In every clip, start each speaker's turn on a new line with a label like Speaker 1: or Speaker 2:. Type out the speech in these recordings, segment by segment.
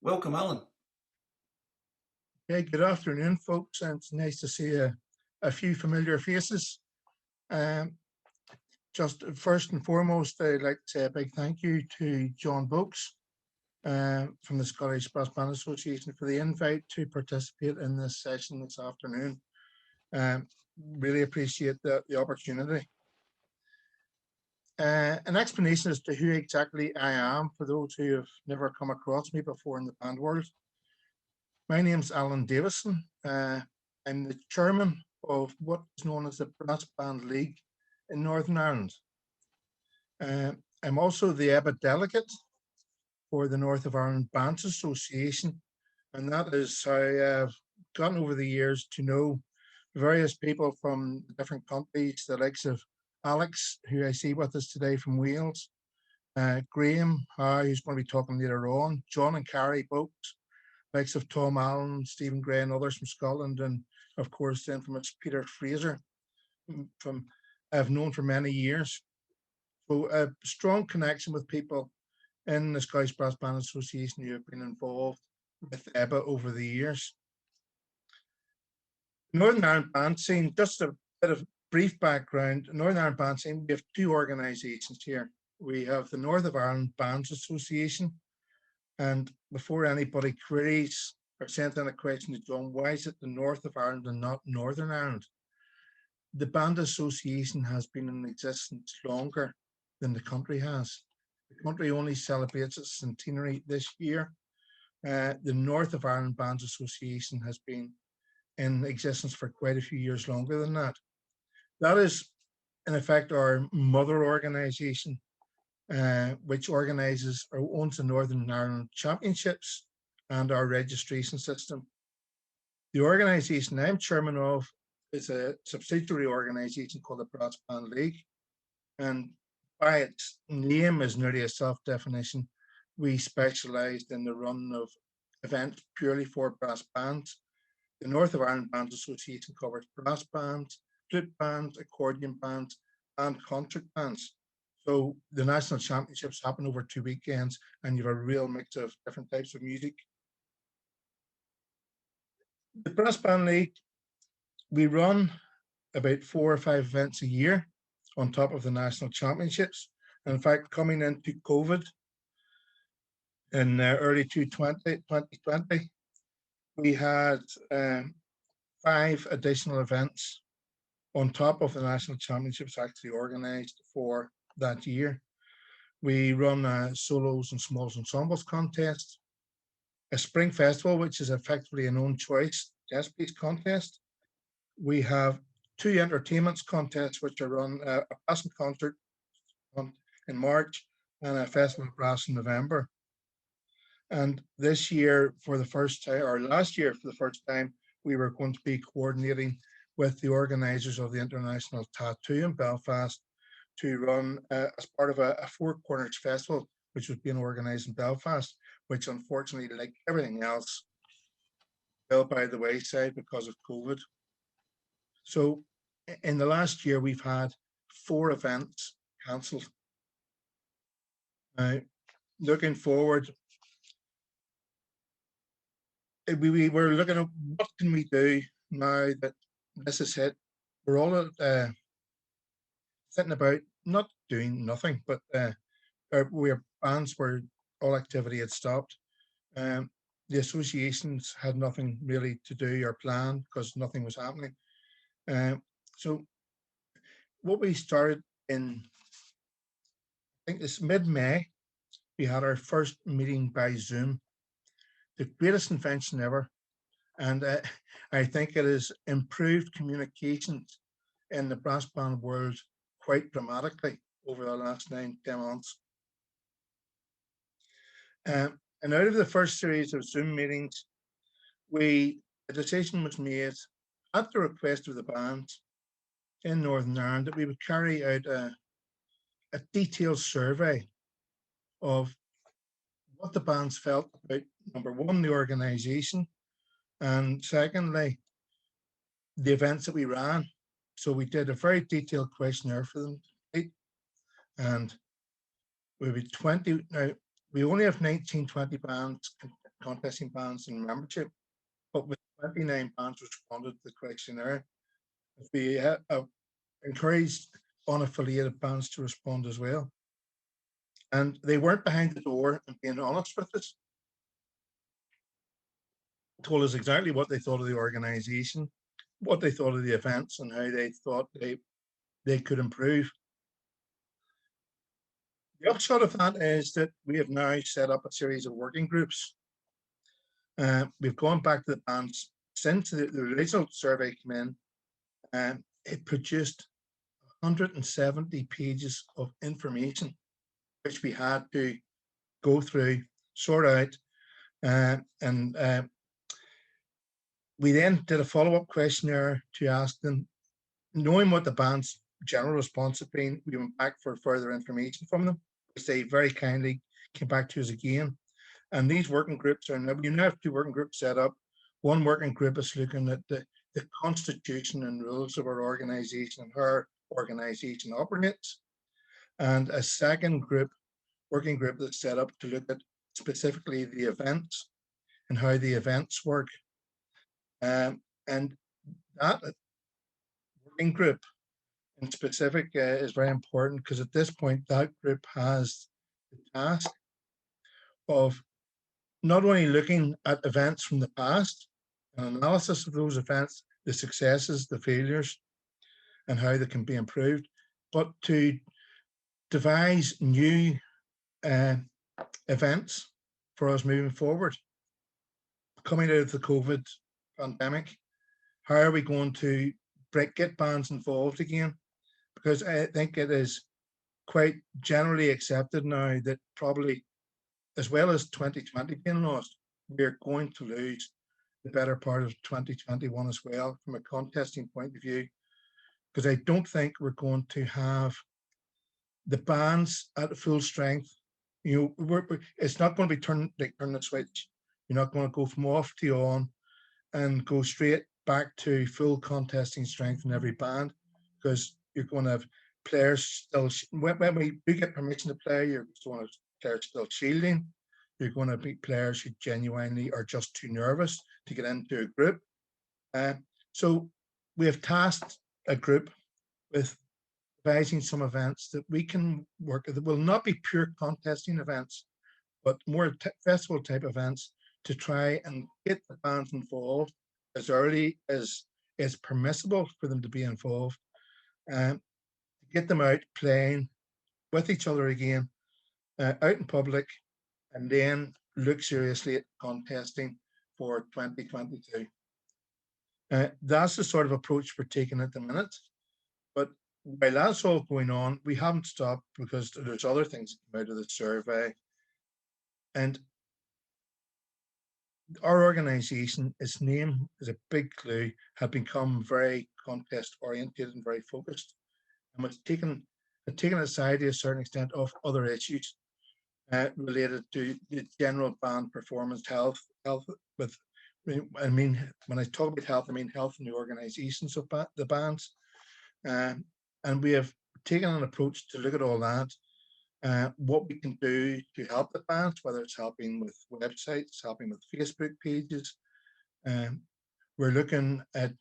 Speaker 1: Welcome, Alan.
Speaker 2: Hey, good afternoon, folks, and it's nice to see a few familiar faces. Um, just first and foremost, I'd like to say a big thank you to John Boakes from the Scottish Brass Band Association for the invite to participate in this session this afternoon. Really appreciate the opportunity. An explanation as to who exactly I am for those who have never come across me before in the band world. My name's Alan Davison. I'm the chairman of what is known as the Brass Band League in Northern Ireland. I'm also the EBA delegate for the North of Ireland Bands Association, and that is how I've gotten over the years to know various people from different countries, the likes of Alex, who I see with us today from Wales, Graham, who's going to be talking later on, John and Carrie Boakes, likes of Tom Allen, Stephen Gray, and others from Scotland, and of course the infamous Peter Fraser, from I've known for many years. So a strong connection with people in the Scottish Brass Band Association who have been involved with EBA over the years. Northern Ireland band scene, just a bit of brief background. Northern Ireland band scene, we have two organisations here. We have the North of Ireland Bands Association, and before anybody queries or sends in a question to John, why is it the North of Ireland and not Northern Ireland? The Band Association has been in existence longer than the country has. The country only celebrates its centenary this year. The North of Ireland Bands Association has been in existence for quite a few years longer than that. That is, in effect, our mother organisation, which organises or owns the Northern Ireland Championships and our registration system. The organisation I'm chairman of is a subsidiary organisation called the Brass Band League, and by its name is nearly a self-definition. We specialised in the run of events purely for brass bands. The North of Ireland Bands Association covers brass bands, flute bands, accordion bands, and concert bands. So the national championships happen over 2 weekends, and you have a real mix of different types of music. The Brass Band League, we run about 4 or 5 events a year on top of the national championships. And in fact, coming into COVID in early 2020, we had 5 additional events on top of the national championships actually organised for that year. We run a solos and smalls ensembles contest, a spring festival, which is effectively an own choice jazz piece contest. We have 2 entertainments contests, which are run a brass concert in March and a festival of brass in November. And this year, for the first time, or last year for the first time, we were going to be coordinating with the organisers of the International Tattoo in Belfast to run as part of a Four Corners Festival, which was being organised in Belfast, which unfortunately, like everything else, fell by the wayside because of COVID. So in the last year, we've had 4 events cancelled. Looking forward, we were looking at what can we do now that this is hit. We're all sitting about not doing nothing, but our bands were all activity had stopped. The associations had nothing really to do or plan because nothing was happening. So what we started in, I think it's mid-May, we had our first meeting by Zoom, the greatest invention ever. And I think it has improved communications in the brass band world quite dramatically over the last 9-10 months. And out of the first series of Zoom meetings, a decision was made at the request of the bands in Northern Ireland that we would carry out a detailed survey of what the bands felt about, number one, the organisation, and secondly, the events that we ran. So we did a very detailed questionnaire for them, and we had 20. Now we only have 19-20 bands contesting bands and membership. But with 29 bands responded to the questionnaire, we encouraged unaffiliated bands to respond as well. And they weren't behind the door and being honest with us. Told us exactly what they thought of the organisation, what they thought of the events, and how they thought they could improve. The upshot of that is that we have now set up a series of working groups. We've gone back to the bands since the original survey came in, and it produced 170 pages of information, which we had to go through, sort out, and we then did a follow-up questionnaire to ask them, knowing what the band's general response had been, we went back for further information from them, which they very kindly came back to us again. And these working groups are now, we now have 2 working groups set up. One working group is looking at the constitution and rules of our organisation and how our organisation operates. And a second group, working group, that's set up to look at specifically the events and how the events work. And that working group in specific is very important, because at this point that group has the task of not only looking at events from the past, an analysis of those events, the successes, the failures, and how they can be improved, but to devise new events for us moving forward. Coming out of the COVID pandemic, how are we going to get bands involved again? Because I think it is quite generally accepted now that probably, as well as 2020 being lost, we're going to lose the better part of 2021 as well from a contesting point of view, because I don't think we're going to have the bands at full strength. You know, it's not going to be turn the switch. You're not going to go from off to on and go straight back to full contesting strength in every band, because you're going to have players still, when we do get permission to play, you're going to have players still shielding. You're going to be players who genuinely are just too nervous to get into a group. So we have tasked a group with devising some events that we can work that will not be pure contesting events, but more festival type events, to try and get the bands involved as early as is permissible for them to be involved, and get them out playing with each other again, out in public, and then look seriously at contesting for 2022. That's the sort of approach we're taking at the minute. But while that's all going on, we haven't stopped, because there's other things that come out of the survey. And our organisation, its name is a big clue, had become very contest oriented and very focused, and was taken aside to a certain extent of other issues related to the general band performance, health with, I mean, when I talk about health, I mean health in the organisations of the bands. And we have taken an approach to look at all that, what we can do to help the bands, whether it's helping with websites, helping with Facebook pages. We're looking at,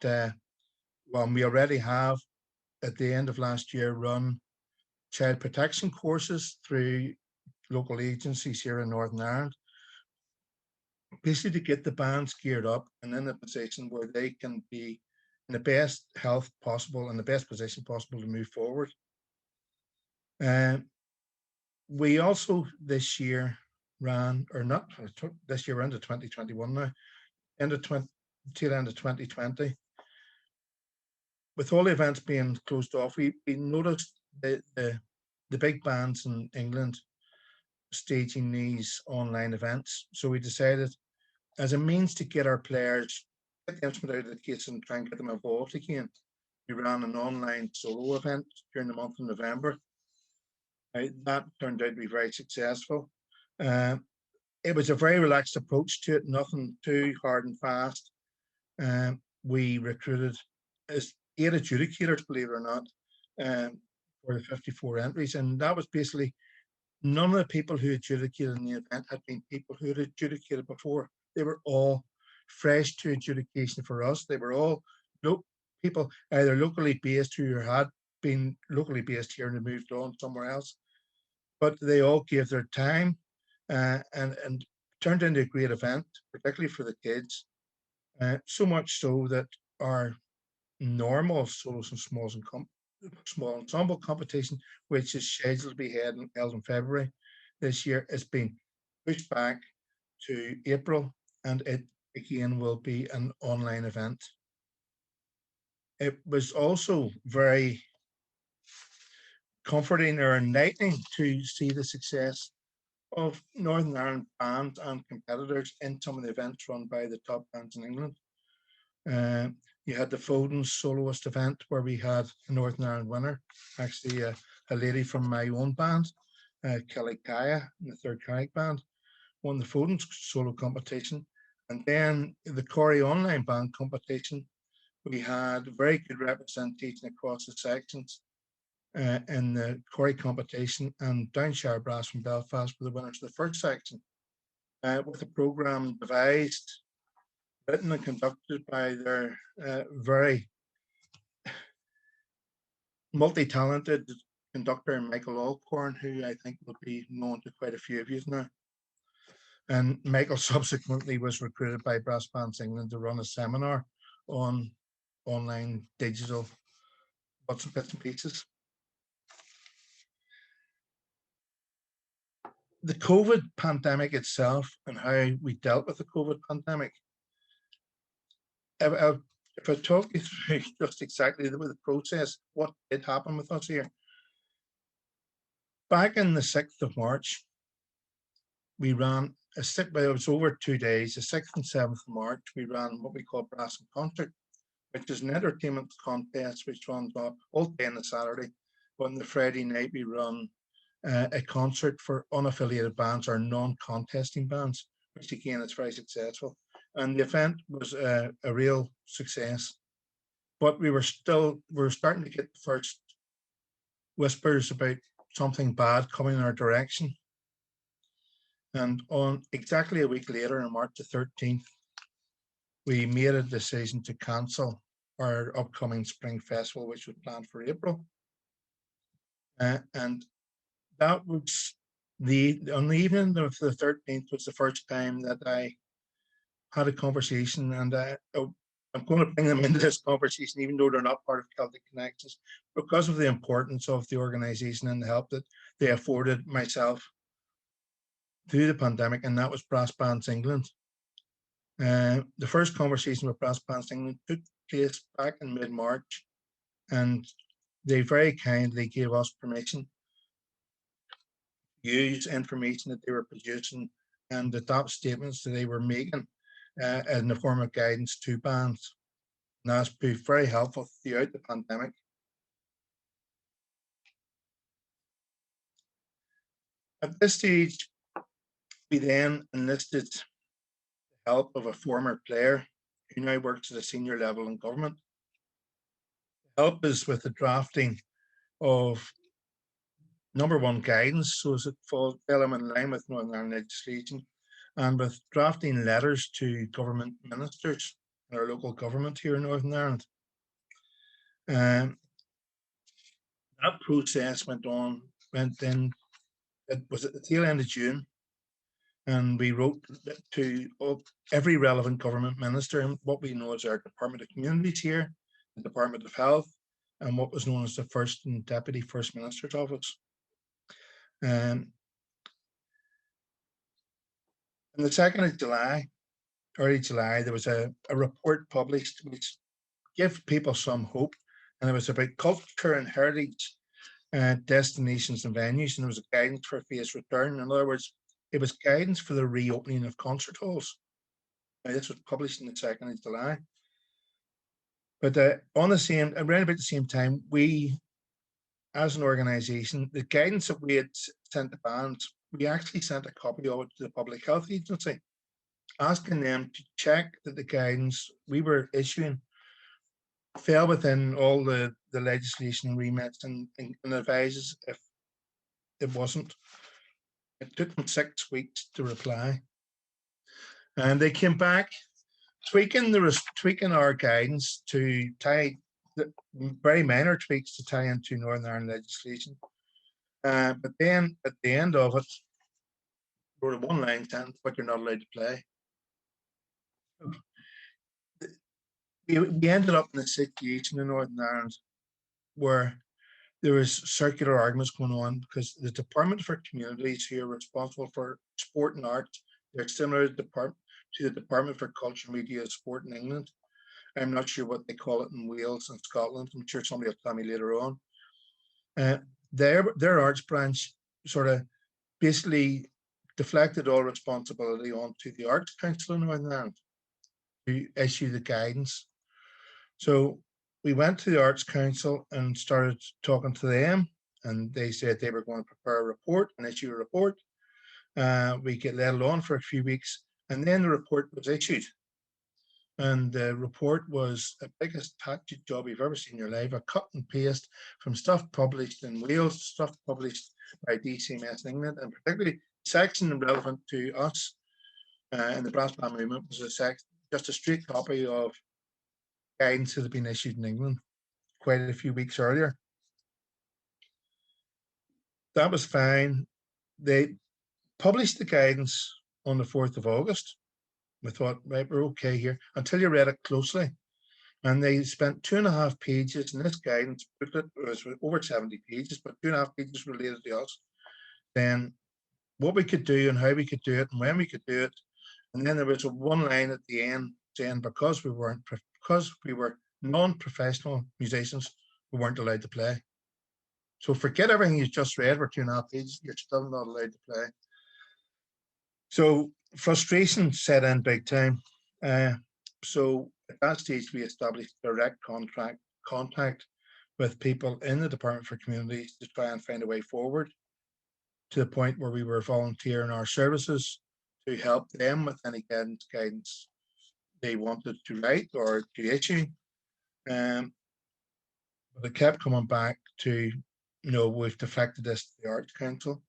Speaker 2: well, we already have, at the end of last year, run child protection courses through local agencies here in Northern Ireland, basically to get the bands geared up and in a position where they can be in the best health possible and the best position possible to move forward. We also this year ran, or not this year, we're into 2021 now, till end of 2020. With all the events being closed off, we noticed the big bands in England staging these online events. So we decided, as a means to get our players, get the instrument out of the case and try and get them involved again, we ran an online solo event during the month of November. That turned out to be very successful. It was a very relaxed approach to it, nothing too hard and fast. We recruited 8 adjudicators, believe it or not, for the 54 entries, and that was basically, none of the people who adjudicated in the event had been people who had adjudicated before. they were all fresh to adjudication for us. They were all people either locally based who had been locally based here and moved on somewhere else, but they all gave their time and turned into a great event, particularly for the kids. So much so that our normal solos and small ensemble competition, which is scheduled to be held in February this year, has been pushed back to April, and it again will be an online event. It was also very comforting or enlightening to see the success of Northern Ireland bands and competitors in some of the events run by the top bands in England. You had the Foden's soloist event where we had a Northern Ireland winner, actually a lady from my own band, Kelly Kaya, in the Third Carrick band, won the Foden's solo competition. And then the Corey online band competition, we had very good representation across the sections in the Corey competition, and Downshire Brass from Belfast were the winners of the first section, with a programme devised, written and conducted by their very multi-talented conductor Michael Alcorn, who I think will be known to quite a few of you now. And Michael subsequently was recruited by Brass Bands England to run a seminar on online digital bits and pieces. The COVID pandemic itself and how we dealt with the COVID pandemic. If I talk you through just exactly the process, what did happen with us here. Back in the 6th of March, we ran it was over 2 days, the 6th and 7th of March, we ran what we call Brass and Concert, which is an entertainment contest which runs all day on the Saturday. But on the Friday night, we run a concert for unaffiliated bands or non-contesting bands, which again is very successful. And the event was a real success. But we were starting to get the first whispers about something bad coming in our direction. And on exactly a week later, on March the 13th, we made a decision to cancel our upcoming spring festival, which was planned for April. And that was on the evening of the 13th was the first time that I had a conversation, and I'm going to bring them into this conversation, even though they're not part of Celtic Connections, because of the importance of the organisation and the help that they afforded myself through the pandemic, and that was Brass Bands England. The first conversation with Brass Bands England took place back in mid-March, and they very kindly gave us permission to use information that they were producing and the top statements that they were making in the form of guidance to bands. And that's proved very helpful throughout the pandemic. At this stage, we then enlisted the help of a former player who now works at a senior level in government. Help us with the drafting of number one, guidance, so as it fell in line with Northern Ireland legislation, and with drafting letters to government ministers in our local government here in Northern Ireland. That process went in, it was at the tail end of June, and we wrote to every relevant government minister in what we know as our Department of Communities here, the Department of Health, and what was known as the First and Deputy First Minister's Office. On the 2nd of July, early July, there was a report published which gave people some hope, and it was about culture and heritage destinations and venues, and it was a guidance for a phased return. In other words, it was guidance for the reopening of concert halls. Now, this was published on the 2nd of July. But around about the same time, we, as an organisation, the guidance that we had sent to bands, we actually sent a copy of it to the Public Health Agency, asking them to check that the guidance we were issuing fell within all the legislation remits and advises if it wasn't. It took them 6 weeks to reply. And they came back tweaking our guidance to tie the very minor tweaks to tie into Northern Ireland legislation. But then at the end of it, wrote a one-line sentence, but you're not allowed to play. We ended up in a situation in Northern Ireland where there was circular arguments going on because the Department for Communities, who are responsible for sport and arts, they're similar to the Department for Culture, Media and Sport in England. I'm not sure what they call it in Wales and Scotland. I'm sure somebody will tell me later on. Their arts branch sort of basically deflected all responsibility onto the Arts Council in Northern Ireland to issue the guidance. So we went to the Arts Council and started talking to them, and they said they were going to prepare a report and issue a report. We get let alone for a few weeks, and then the report was issued. And the report was the biggest tactic job you've ever seen in your life, a cut and paste from stuff published in Wales, stuff published by DCMS in England, and particularly the section relevant to us in the brass band movement was just a straight copy of guidance that had been issued in England quite a few weeks earlier. That was fine. They published the guidance on the 4th of August. We thought, right, we're okay here, until you read it closely. And they spent 2.5 pages in this guidance booklet. It was over 70 pages, but 2.5 pages related to us. Then what we could do and how we could do it and when we could do it. And then there was a one line at the end saying because we were non-professional musicians, we weren't allowed to play. So forget everything you just read for 2.5 pages, you're still not allowed to play. So frustration set in big time. So at that stage, we established direct contact with people in the Department for Communities to try and find a way forward, to the point where we were volunteering our services to help them with any guidance they wanted to write or to issue. But it kept coming back to, we've deflected this to the Arts Council.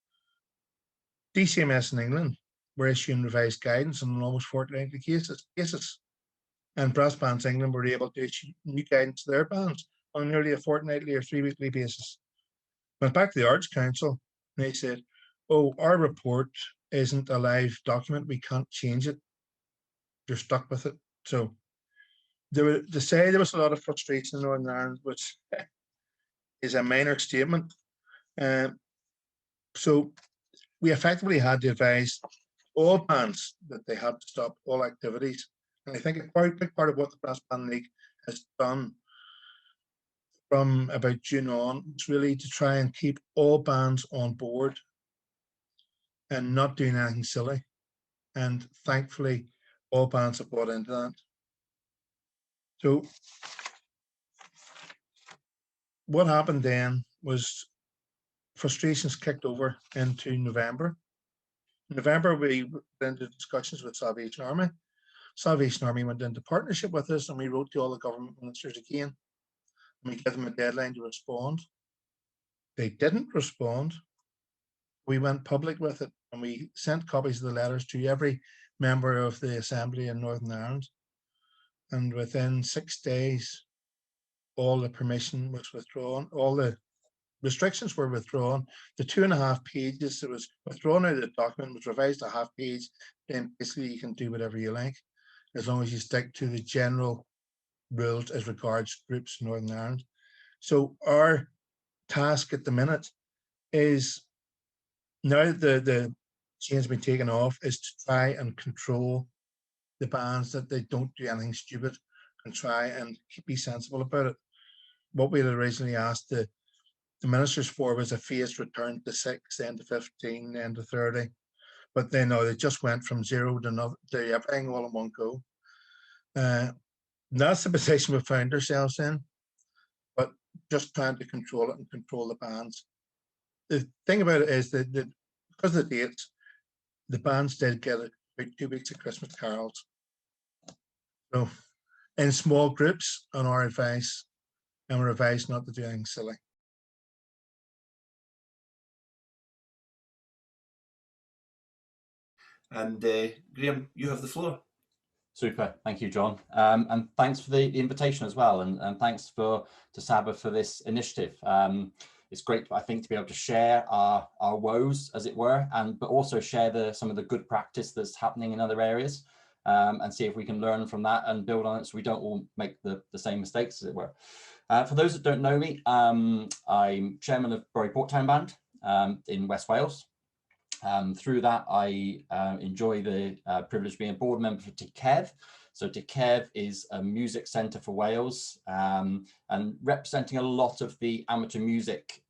Speaker 2: DCMS in England were issuing revised guidance on an almost fortnightly basis. And Brass Bands England were able to issue new guidance to their bands on nearly a fortnightly or 3-weekly basis. Went back to the Arts Council, and they said, oh, our report isn't a live document, we can't change it. You're stuck with it. So to say there was a lot of frustration in Northern Ireland, which is a minor statement. So we effectively had to advise all bands that they had to stop all activities. And I think a quite big part of what the Brass Band League has done from about June on is really to try and keep all bands on board and not doing anything silly. And thankfully, all bands have bought into that. So what happened then was frustrations kicked over into November. In November, we went into discussions with Salvation Army. Salvation Army went into partnership with us, and we wrote to all the government ministers again. And we gave them a deadline to respond. They didn't respond. We went public with it, and we sent copies of the letters to every member of the Assembly in Northern Ireland. And within 6 days, all the permission was withdrawn, all the restrictions were withdrawn. The 2.5 pages that was withdrawn out of the document was revised a half page. Then basically you can do whatever you like, as long as you stick to the general rules as regards groups in Northern Ireland. So our task at the minute is, now that the chain's been taken off, is to try and control the bands, that they don't do anything stupid, and try and be sensible about it. What we had originally asked the ministers for was a phased return to 6, then to 15, then to 30. But then no, they just went from 0 to everything all in one go. That's the position we found ourselves in, but just trying to control it and control the bands. The thing about it is that because of the dates, the bands did get about 2 weeks of Christmas carols. So in small groups on our advice, and we're advised not to do anything silly.
Speaker 1: And Graham, you have the floor.
Speaker 3: Super, thank you, John, and thanks for the invitation as well, and thanks to Saba for this initiative. It's great, I think, to be able to share our woes, as it were, but also share some of the good practice that's happening in other areas, and see if we can learn from that and build on it, so we don't all make the same mistakes, as it were. For those that don't know me, I'm chairman of Bury Porttown Band in West Wales. Through that, I enjoy the privilege of being a board member for TCEV. So TCEV is a music centre for Wales, and representing a lot of the amateur music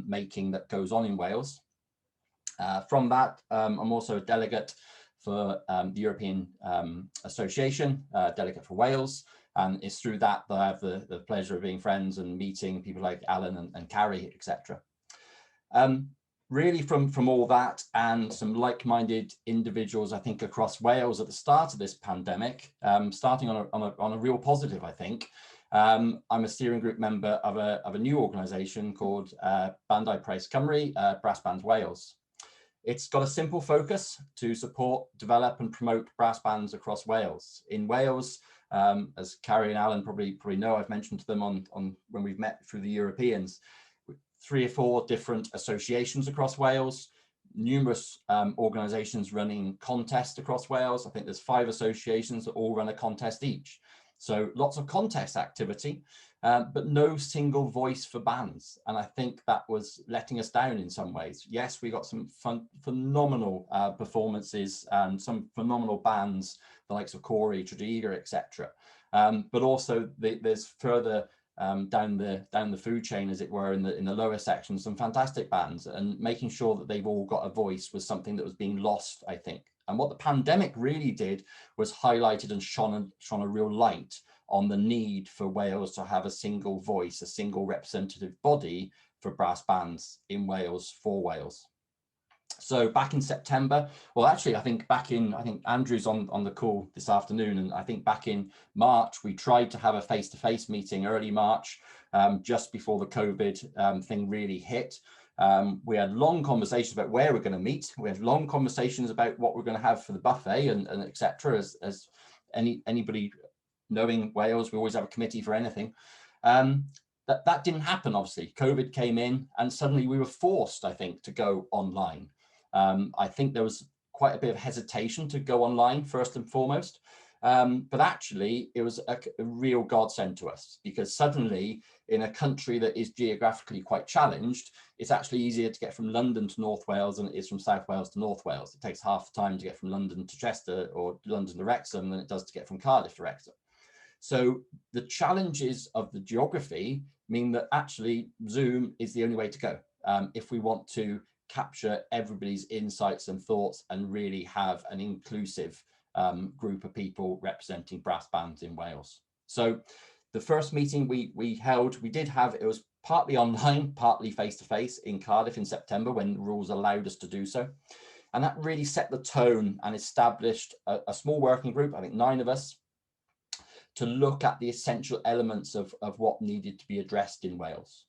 Speaker 3: making that goes on in Wales. From that, I'm also a delegate for the European Association, delegate for Wales, and it's through that I have the pleasure of being friends and meeting people like Alan and Carrie, etc. Really from all that and some like-minded individuals, I think, across Wales at the start of this pandemic, starting on a real positive, I think. I'm a steering group member of a new organisation called Bandai Praise Cymru, Brass Bands Wales. It's got a simple focus to support, develop and promote brass bands across Wales. In Wales, as Carrie and Alan probably know, I've mentioned to them on when we've met through the Europeans, 3 or 4 different associations across Wales, numerous organisations running contests across Wales. I think there's 5 associations that all run a contest each. So lots of contest activity, but no single voice for bands. And I think that was letting us down in some ways. Yes, we got some phenomenal performances and some phenomenal bands, the likes of Corey, Tredegar, etc. But also there's further down the food chain, as it were, in the lower sections, some fantastic bands, and making sure that they've all got a voice was something that was being lost, I think. And what the pandemic really did was highlighted and shone a real light on the need for Wales to have a single voice, a single representative body for brass bands in Wales for Wales. So back in September, well, actually, I think Andrew's on the call this afternoon, and I think back in March, we tried to have a face-to-face meeting early March, just before the COVID thing really hit. We had long conversations about where we're going to meet. We had long conversations about what we're going to have for the buffet and etc. As anybody knowing Wales, we always have a committee for anything. That didn't happen, obviously. COVID came in and suddenly we were forced, I think, to go online. I think there was quite a bit of hesitation to go online first and foremost, but actually it was a real godsend to us, because suddenly in a country that is geographically quite challenged, it's actually easier to get from London to North Wales than it is from South Wales to North Wales. It takes half the time to get from London to Chester or London to Wrexham than it does to get from Cardiff to Wrexham. So the challenges of the geography mean that actually Zoom is the only way to go if we want to capture everybody's insights and thoughts and really have an inclusive group of people representing brass bands in Wales. So the first meeting we did have, it was partly online, partly face-to-face in Cardiff in September when the rules allowed us to do so. And that really set the tone and established a small working group, I think 9 of us, to look at the essential elements of what needed to be addressed in Wales.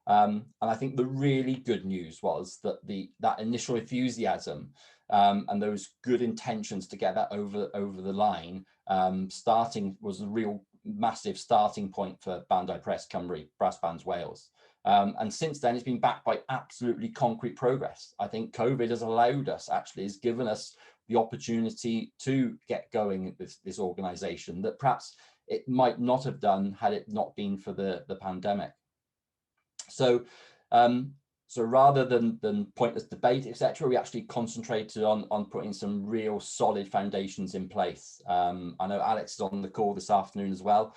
Speaker 3: And I think the really good news was that that initial enthusiasm and those good intentions to get that over the line was a real massive starting point for Bandai Praise Cymru, Brass Bands Wales. And since then, it's been backed by absolutely concrete progress. I think COVID has allowed us, actually, has given us the opportunity to get going with this organisation that perhaps it might not have done had it not been for the pandemic. So rather than pointless debate, etc., we actually concentrated on putting some real solid foundations in place. I know Alex is on the call this afternoon as well.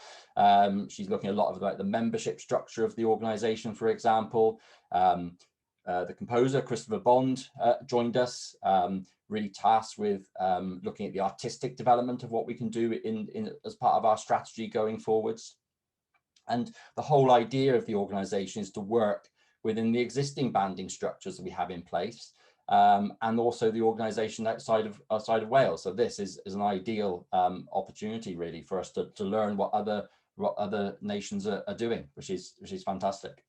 Speaker 3: She's looking a lot about the membership structure of the organisation, for example. The composer, Christopher Bond, joined us, really tasked with looking at the artistic development of what we can do as part of our strategy going forwards. And the whole idea of the organisation is to work within the existing banding structures that we have in place, and also the organisation outside of Wales. So this is an ideal opportunity, really, for us to learn what other nations are doing, which is fantastic.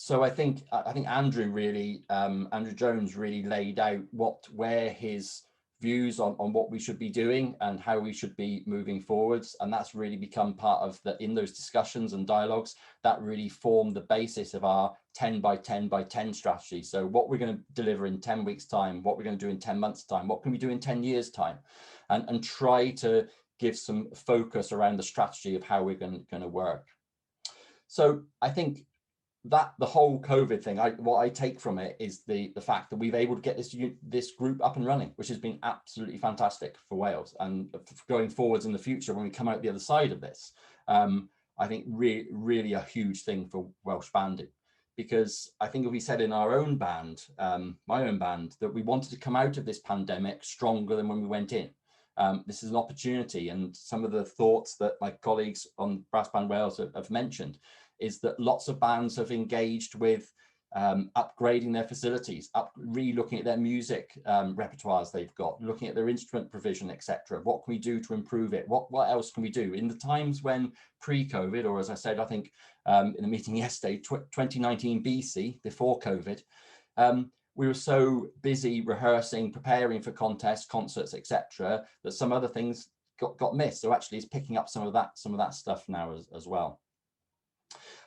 Speaker 3: So I think Andrew really, Andrew Jones really laid out where his views on what we should be doing and how we should be moving forwards, and that's really become part of in those discussions and dialogues that really formed the basis of our 10 by 10 by 10 strategy. So what we're going to deliver in 10 weeks time, what we're going to do in 10 months time, what can we do in 10 years time, and try to give some focus around the strategy of how we're going to work. So I think that the whole COVID thing, what I take from it is the fact that we've able to get this group up and running, which has been absolutely fantastic for Wales, and going forwards in the future when we come out the other side of this, I think really a huge thing for Welsh banding, because I think we said in our own band, my own band, that we wanted to come out of this pandemic stronger than when we went in. This is an opportunity, and some of the thoughts that my colleagues on Brass Band Wales have mentioned is that lots of bands have engaged with upgrading their facilities, re-looking at their music repertoires they've got, looking at their instrument provision, etc. What can we do to improve it? What else can we do? In the times when pre-COVID, or as I said, I think in the meeting yesterday, 2019 BC, before COVID, we were so busy rehearsing, preparing for contests, concerts, etc., that some other things got missed. So actually it's picking up some of that stuff now as well.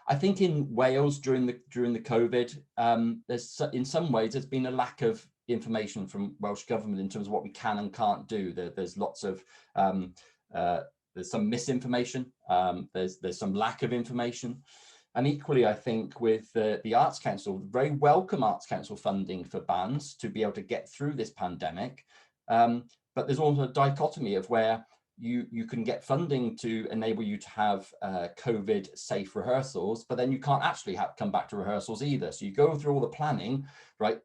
Speaker 3: I think in Wales during the COVID, in some ways there's been a lack of information from Welsh government in terms of what we can and can't do. There's lots of there's some misinformation. There's some lack of information, and equally I think with the Arts Council, very welcome Arts Council funding for bands to be able to get through this pandemic. But there's also a dichotomy of where you can get funding to enable you to have COVID safe rehearsals, but then you can't actually come back to rehearsals either. So you go through all the planning, right?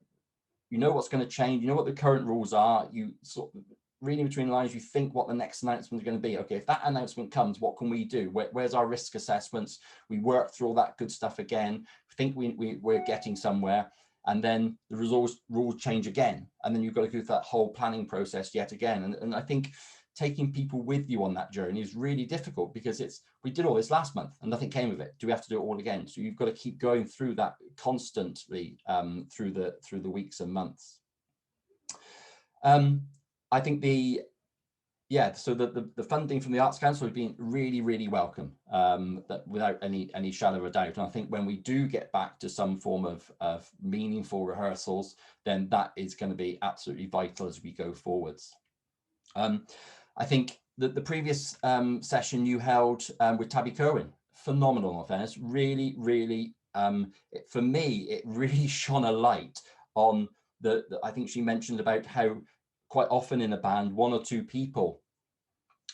Speaker 3: You know what's going to change, you know what the current rules are, you sort of reading between the lines, you think what the next announcement is going to be. Okay, if that announcement comes, what can we do? Where's our risk assessments? We work through all that good stuff again. We think we're getting somewhere, and then the rules change again. And then you've got to go through that whole planning process yet again. And I think taking people with you on that journey is really difficult, because we did all this last month and nothing came of it. Do we have to do it all again? So you've got to keep going through that constantly through the weeks and months. I think the funding from the Arts Council has been really welcome, that without any shadow of a doubt. And I think when we do get back to some form of meaningful rehearsals, then that is going to be absolutely vital as we go forwards. I think that the previous session you held with Tabby Kerwin, phenomenal in fairness, really, for me, it really shone a light on I think she mentioned about how quite often in a band, one or two people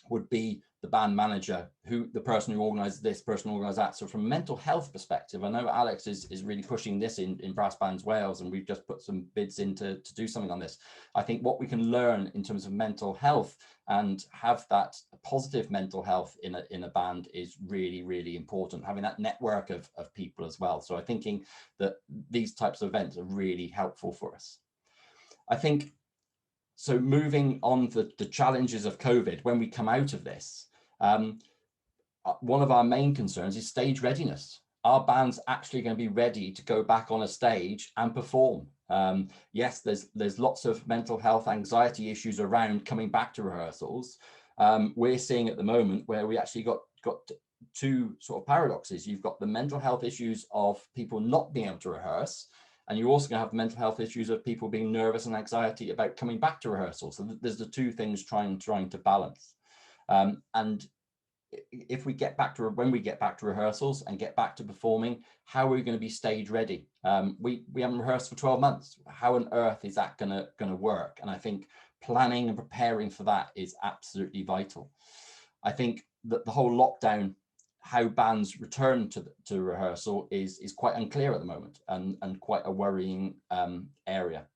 Speaker 3: would be the band manager, the person who organizes this, person who organizes that. So from a mental health perspective, I know Alex is really pushing this in Brass Bands Wales, and we've just put some bids in to do something on this. I think what we can learn in terms of mental health and have that positive mental health in a band is really important, having that network of people as well. So I'm thinking that these types of events are really helpful for us. I think, so moving on the challenges of COVID, when we come out of this, one of our main concerns is stage readiness. Our band's actually going to be ready to go back on a stage and perform. Yes, there's lots of mental health, anxiety issues around coming back to rehearsals. We're seeing at the moment where we actually got two sort of paradoxes. You've got the mental health issues of people not being able to rehearse, and you're also going to have mental health issues of people being nervous and anxiety about coming back to rehearsals. So there's the two things trying to balance. And if we get back to, when we get back to rehearsals and get back to performing, how are we going to be stage ready? We haven't rehearsed for 12 months. How on earth is that going to work? And I think planning and preparing for that is absolutely vital. I think that the whole lockdown, how bands return to rehearsal is quite unclear at the moment, and quite a worrying area.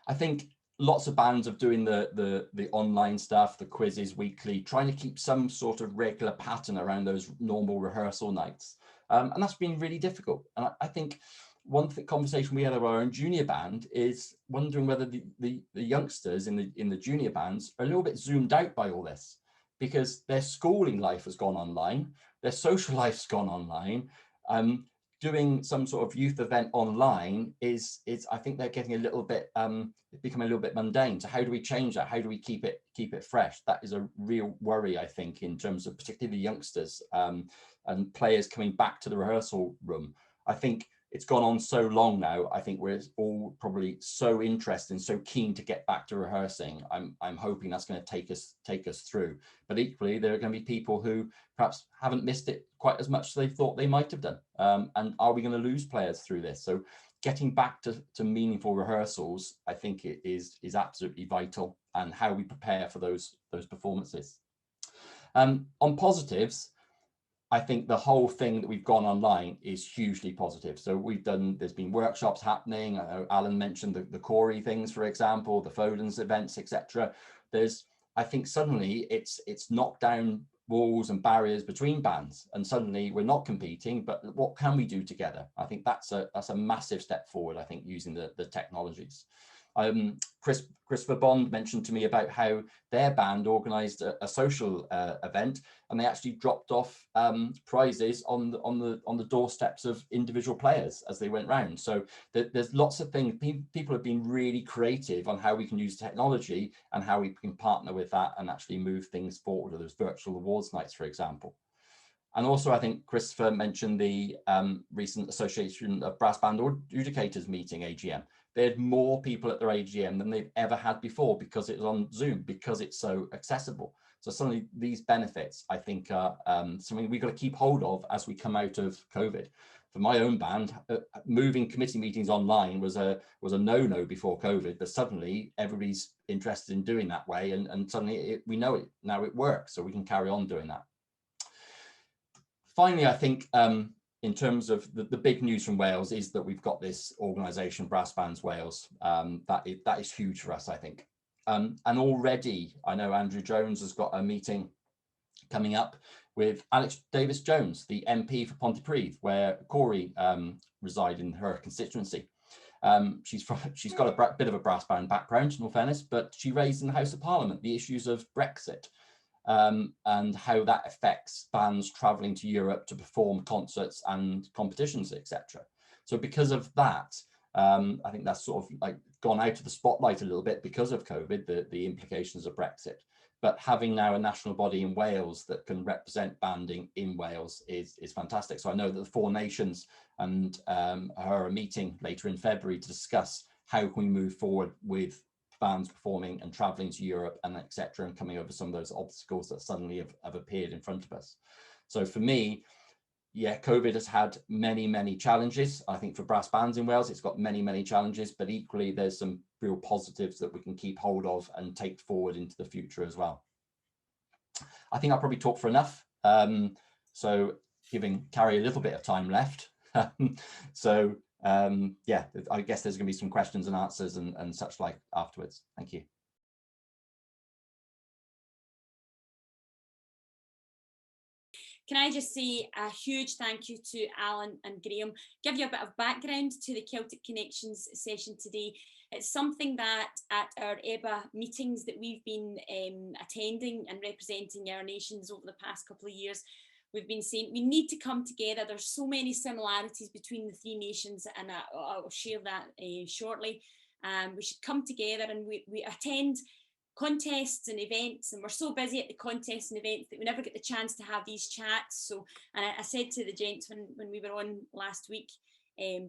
Speaker 3: I think lots of bands are doing the online stuff, the quizzes weekly, trying to keep some sort of regular pattern around those normal rehearsal nights. And that's been really difficult. And I think one conversation we had about our own junior band is wondering whether the youngsters in the junior bands are a little bit zoomed out by all this, because their schooling life has gone online, their social life's gone online. doing some sort of youth event online is I think they're getting a little bit becoming a little bit mundane. So how do we change that? How do we keep it fresh? That is a real worry, I think, in terms of particularly the youngsters and players coming back to the rehearsal room. I think it's gone on so long now. I think we're all probably so interested and so keen to get back to rehearsing. I'm hoping that's going to take us through. But equally, there are going to be people who perhaps haven't missed it quite as much as they thought they might have done. And are we going to lose players through this? So getting back to meaningful rehearsals, I think it is absolutely vital, and how we prepare for those performances. On positives, I think the whole thing that we've gone online is hugely positive. So there's been workshops happening. I know Alan mentioned the Corey things, for example, the Foden's events, etc. I think suddenly it's knocked down walls and barriers between bands, and suddenly we're not competing, but what can we do together? I think that's a massive step forward, I think, using the technologies. Christopher Bond mentioned to me about how their band organised a social event, and they actually dropped off prizes on the doorsteps of individual players as they went round. So there's lots of things. People have been really creative on how we can use technology and how we can partner with that and actually move things forward. Or those virtual awards nights, for example. And also, I think Christopher mentioned the recent Association of Brass Band Adjudicators meeting, AGM. They had more people at their AGM than they've ever had before, because it was on Zoom, because it's so accessible. So suddenly these benefits, I think, are something we've got to keep hold of as we come out of COVID. For my own band, moving committee meetings online was a no-no before COVID, but suddenly everybody's interested in doing that way, and suddenly we know it now, it works, so we can carry on doing that. Finally, I think in terms of the big news from Wales is that we've got this organisation, Brass Bands Wales. That is huge for us, I think. And already, I know Andrew Jones has got a meeting coming up with Alex Davis-Jones, the MP for Pontypridd, where Corey reside in her constituency. She's got a bit of a brass band background, in all fairness, but she raised in the House of Parliament the issues of Brexit. And how that affects bands traveling to Europe to perform concerts and competitions, etc. So because of that, I think that's sort of like gone out of the spotlight a little bit because of COVID, the implications of Brexit. But having now a national body in Wales that can represent banding in Wales is fantastic. So I know that the Four Nations and her are meeting later in February to discuss how can we move forward with bands performing and traveling to Europe and etc., and coming over some of those obstacles that suddenly have appeared in front of us. So for me, yeah, COVID has had many challenges. I think for brass bands in Wales, it's got many challenges, but equally there's some real positives that we can keep hold of and take forward into the future as well. I think I'll probably talk for enough. So giving Carrie a little bit of time left. Yeah, I guess there's going to be some questions and answers and such like afterwards. Thank you.
Speaker 4: Can I just say a huge thank you to Alan and Graham, give you a bit of background to the Celtic Connections session today. It's something that at our EBA meetings that we've been attending and representing our nations over the past couple of years, we've been saying we need to come together. There's so many similarities between the three nations, and I'll share that shortly. We should come together, and we attend contests and events, and we're so busy at the contests and events that we never get the chance to have these chats. So, and I said to the gents when we were on last week,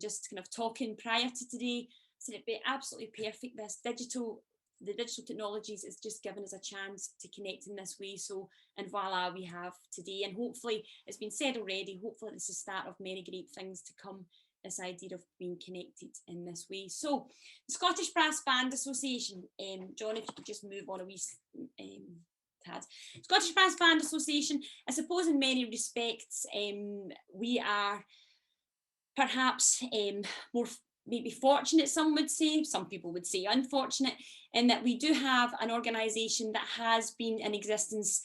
Speaker 4: just kind of talking prior to today, I said it'd be absolutely perfect. The digital technologies is just given us a chance to connect in this way. So, and voila, we have today. And hopefully, it's been said already, hopefully this is the start of many great things to come, this idea of being connected in this way. So, the Scottish Brass Band Association, John, if you could just move on a wee tad. Scottish Brass Band Association, I suppose in many respects, we are perhaps more maybe fortunate, some would say, some people would say unfortunate, in that we do have an organisation that has been in existence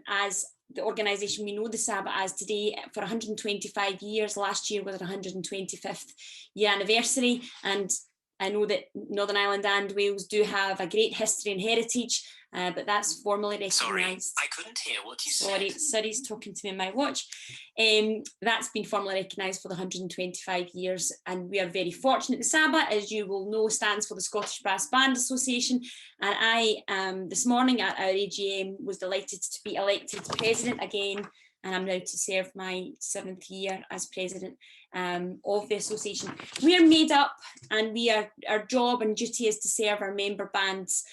Speaker 4: as the organisation we know the SABA as today for 125 years. Last year was our 125th year anniversary, and I know that Northern Ireland and Wales do have a great history and heritage, but that's formally recognised.
Speaker 5: Sorry, I couldn't hear what you
Speaker 4: said. Sorry, he's talking to me in my watch. That's been formally recognised for the 125 years, and we are very fortunate. The SABA, as you will know, stands for the Scottish Brass Band Association, and I, this morning at our AGM, was delighted to be elected president again, and I'm now to serve my 7th year as president of the association. We are made up, and our job and duty is to serve our member bands.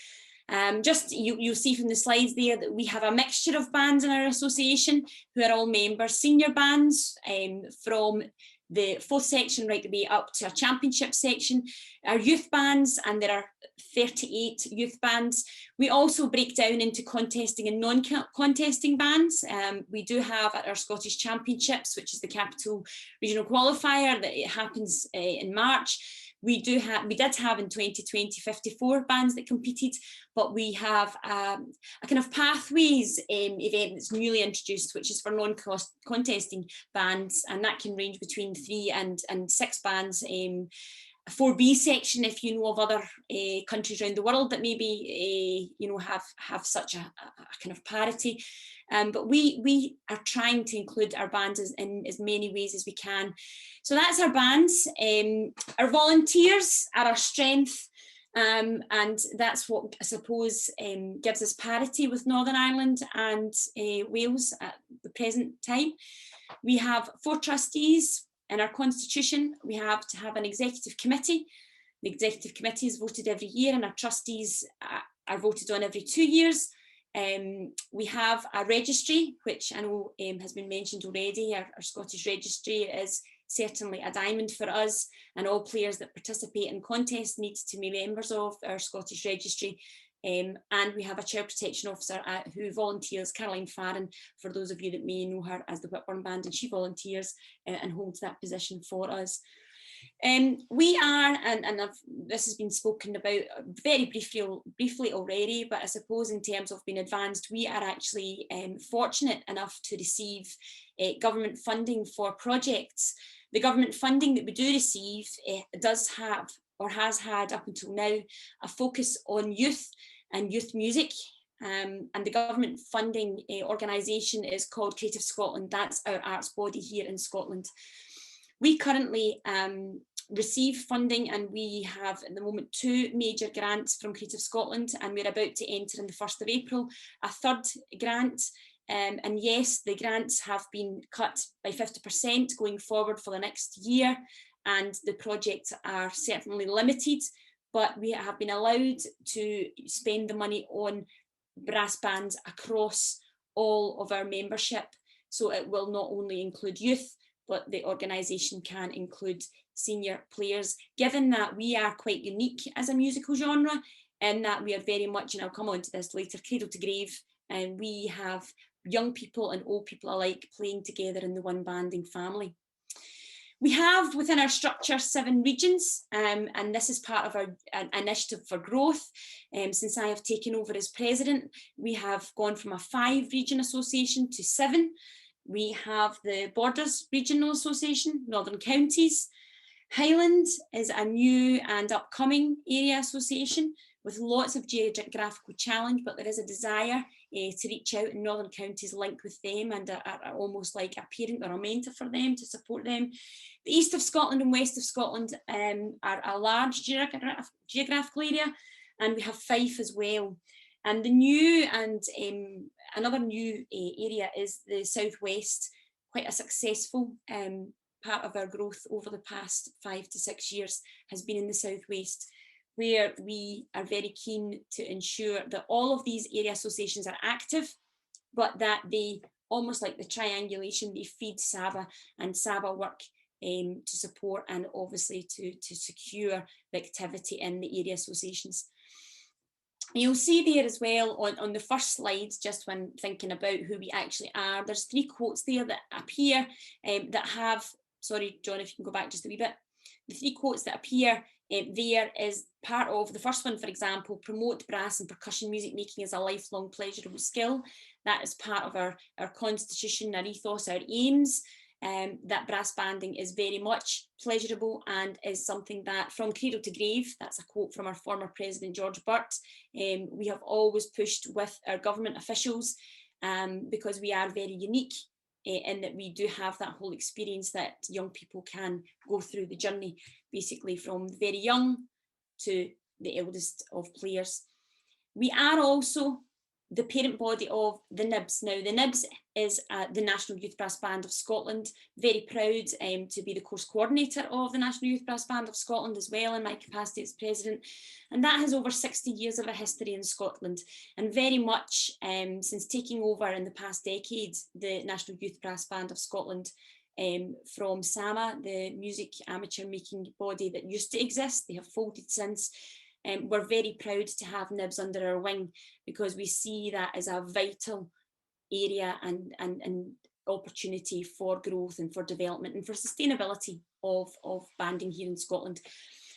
Speaker 4: You'll see from the slides there that we have a mixture of bands in our association who are all members, senior bands from the 4th section right the way up to a championship section, our youth bands, and there are 38 youth bands. We also break down into contesting and non-contesting bands. We do have at our Scottish Championships, which is the capital regional qualifier, that it happens in March. We did have in 2020 54 bands that competed, but we have a kind of pathways event that's newly introduced, which is for non-contesting bands, and that can range between 3 and 6 bands. 4B section, if you know of other countries around the world that maybe have such a kind of parity. But we are trying to include our bands in as many ways as we can. So that's our bands. Our volunteers are our strength, and that's what I suppose gives us parity with Northern Ireland and Wales at the present time. We have 4 trustees. In our constitution, we have to have an executive committee. The executive committee is voted every year, and our trustees are voted on every 2 years. We have a registry, which I know has been mentioned already. Our Scottish registry is certainly a diamond for us, and all players that participate in contests need to be members of our Scottish registry. And we have a child protection officer who volunteers, Caroline Farron, for those of you that may know her as the Whitburn Band, and she volunteers and holds that position for us. We are, and this has been spoken about very briefly already, but I suppose in terms of being advanced, we are actually fortunate enough to receive government funding for projects. The government funding that we do receive does have, or has had up until now, a focus on youth and youth music. And the government funding organisation is called Creative Scotland. That's our arts body here in Scotland. We currently receive funding, and we have at the moment 2 major grants from Creative Scotland, and we're about to enter on the 1st of April a 3rd grant. And yes, the grants have been cut by 50% going forward for the next year, and the projects are certainly limited, but we have been allowed to spend the money on brass bands across all of our membership. So it will not only include youth, but the organisation can include senior players, given that we are quite unique as a musical genre, and that we are very much, and I'll come on to this later, cradle to grave, and we have young people and old people alike playing together in the one banding family. We have within our structure 7 regions, and this is part of our initiative for growth. Since I have taken over as president, we have gone from a 5 region association to 7. We have the Borders Regional Association, Northern Counties. Highland is a new and upcoming area association with lots of geographical challenge, but there is a desire to reach out, and Northern Counties link with them and are almost like a parent or a mentor for them to support them. The east of Scotland and west of Scotland are a large geographical area, and we have Fife as well. And the new and another new area is the southwest, quite a successful part of our growth over the past 5 to 6 years has been in the southwest, where we are very keen to ensure that all of these area associations are active, but that they, almost like the triangulation, they feed SABA, and SABA work to support and obviously to secure the activity in the area associations. You'll see there as well on the first slide, just when thinking about who we actually are, there's 3 quotes there that appear that have, sorry John, if you can go back just a wee bit, the 3 quotes that appear there is part of the first one, for example, promote brass and percussion music making as a lifelong pleasurable skill. That is part of our constitution, our ethos, our aims. that brass banding is very much pleasurable and is something that from cradle to grave, that's a quote from our former President George Burt, we have always pushed with our government officials because we are very unique in that we do have that whole experience that young people can go through the journey, basically from very young to the eldest of players. We are also the parent body of the NIBS. Now, the NIBS is the National Youth Brass Band of Scotland. Very proud to be the course coordinator of the National Youth Brass Band of Scotland as well, in my capacity as president. And that has over 60 years of a history in Scotland. And very much since taking over in the past decade, the National Youth Brass Band of Scotland from SAMA, the music amateur making body that used to exist, they have folded since. We're very proud to have NIBS under our wing because we see that as a vital area and opportunity for growth and for development and for sustainability of banding here in Scotland.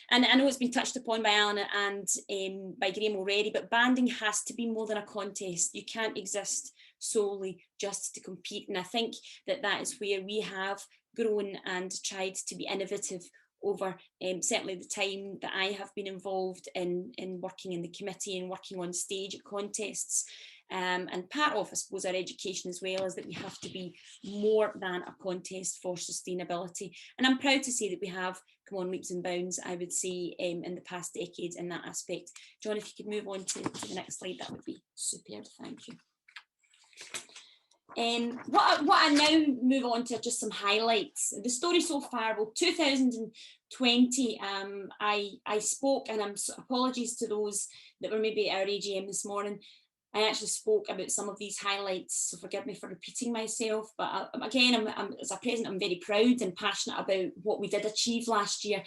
Speaker 4: And I know it's been touched upon by Alan and by Graham already, but banding has to be more than a contest. You can't exist solely just to compete. And I think that that is where we have grown and tried to be innovative over certainly the time that I have been involved in working in the committee and working on stage at contests. And part of, I suppose, our education as well is that we have to be more than a contest for sustainability. And I'm proud to say that we have come on leaps and bounds, I would say, in the past decades in that aspect. John, if you could move on to the next slide, that would be superb. Thank you. What I now move on to are just some highlights. The story so far, well, 2020, I spoke, and apologies to those that were maybe at our AGM this morning. I actually spoke about some of these highlights, so forgive me for repeating myself. But again, as a president, I'm very proud and passionate about what we did achieve last year.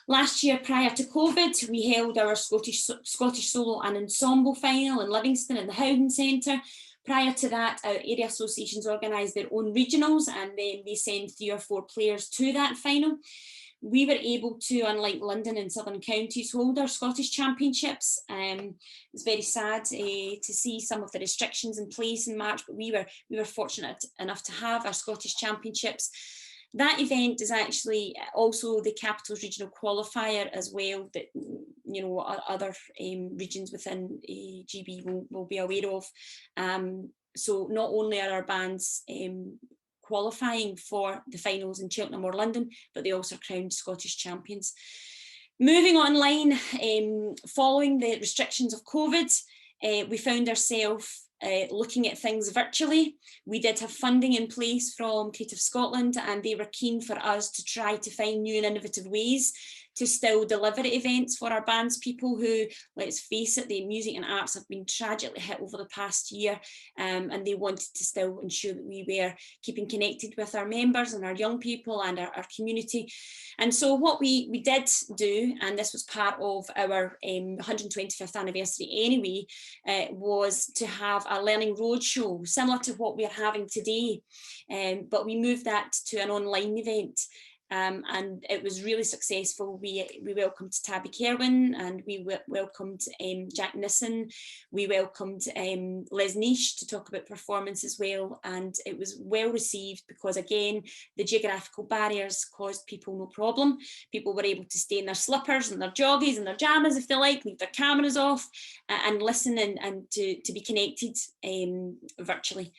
Speaker 4: Last year, prior to COVID, we held our Scottish Solo and Ensemble final in Livingston in the Howden Centre. Prior to that, our area associations organised their own regionals, and then they sent 3 or 4 players to that final. We were able to, unlike London and Southern Counties, hold our Scottish Championships. It's very sad to see some of the restrictions in place in March, but we were fortunate enough to have our Scottish Championships. That event is actually also the Capitals Regional Qualifier as well, that other regions within GB will be aware of. So not only are our bands qualifying for the finals in Cheltenham or London, but they also are crowned Scottish champions. Moving online, following the restrictions of COVID, we found ourselves looking at things virtually. We did have funding in place from Creative Scotland, and they were keen for us to try to find new and innovative ways to still deliver events for our bands people who, let's face it, the music and arts have been tragically hit over the past year, and they wanted to still ensure that we were keeping connected with our members and our young people and our community. And so what we did do, and this was part of our 125th anniversary anyway, was to have a learning roadshow similar to what we are having today, but we moved that to an online event. And it was really successful. We welcomed Tabby Kerwin, and we welcomed Jack Nissen. We welcomed Les Niche to talk about performance as well, and it was well received because, again, the geographical barriers caused people no problem. People were able to stay in their slippers and their joggies and their jammies if they like, leave their cameras off, and listen and to be connected virtually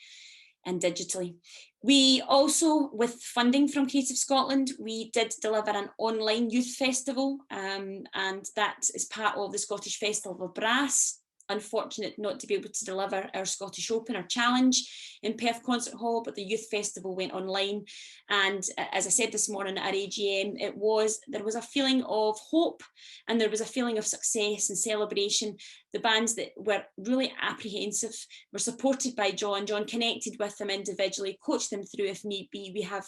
Speaker 4: and digitally. We also, with funding from Creative Scotland, we did deliver an online youth festival, and that is part of the Scottish Festival of Brass. Unfortunate not to be able to deliver our Scottish Open or Challenge in Perth Concert Hall, but the youth festival went online. And as I said this morning at our AGM, there was a feeling of hope, and there was a feeling of success and celebration. The bands that were really apprehensive were supported by John. John connected with them individually, coached them through if need be. We have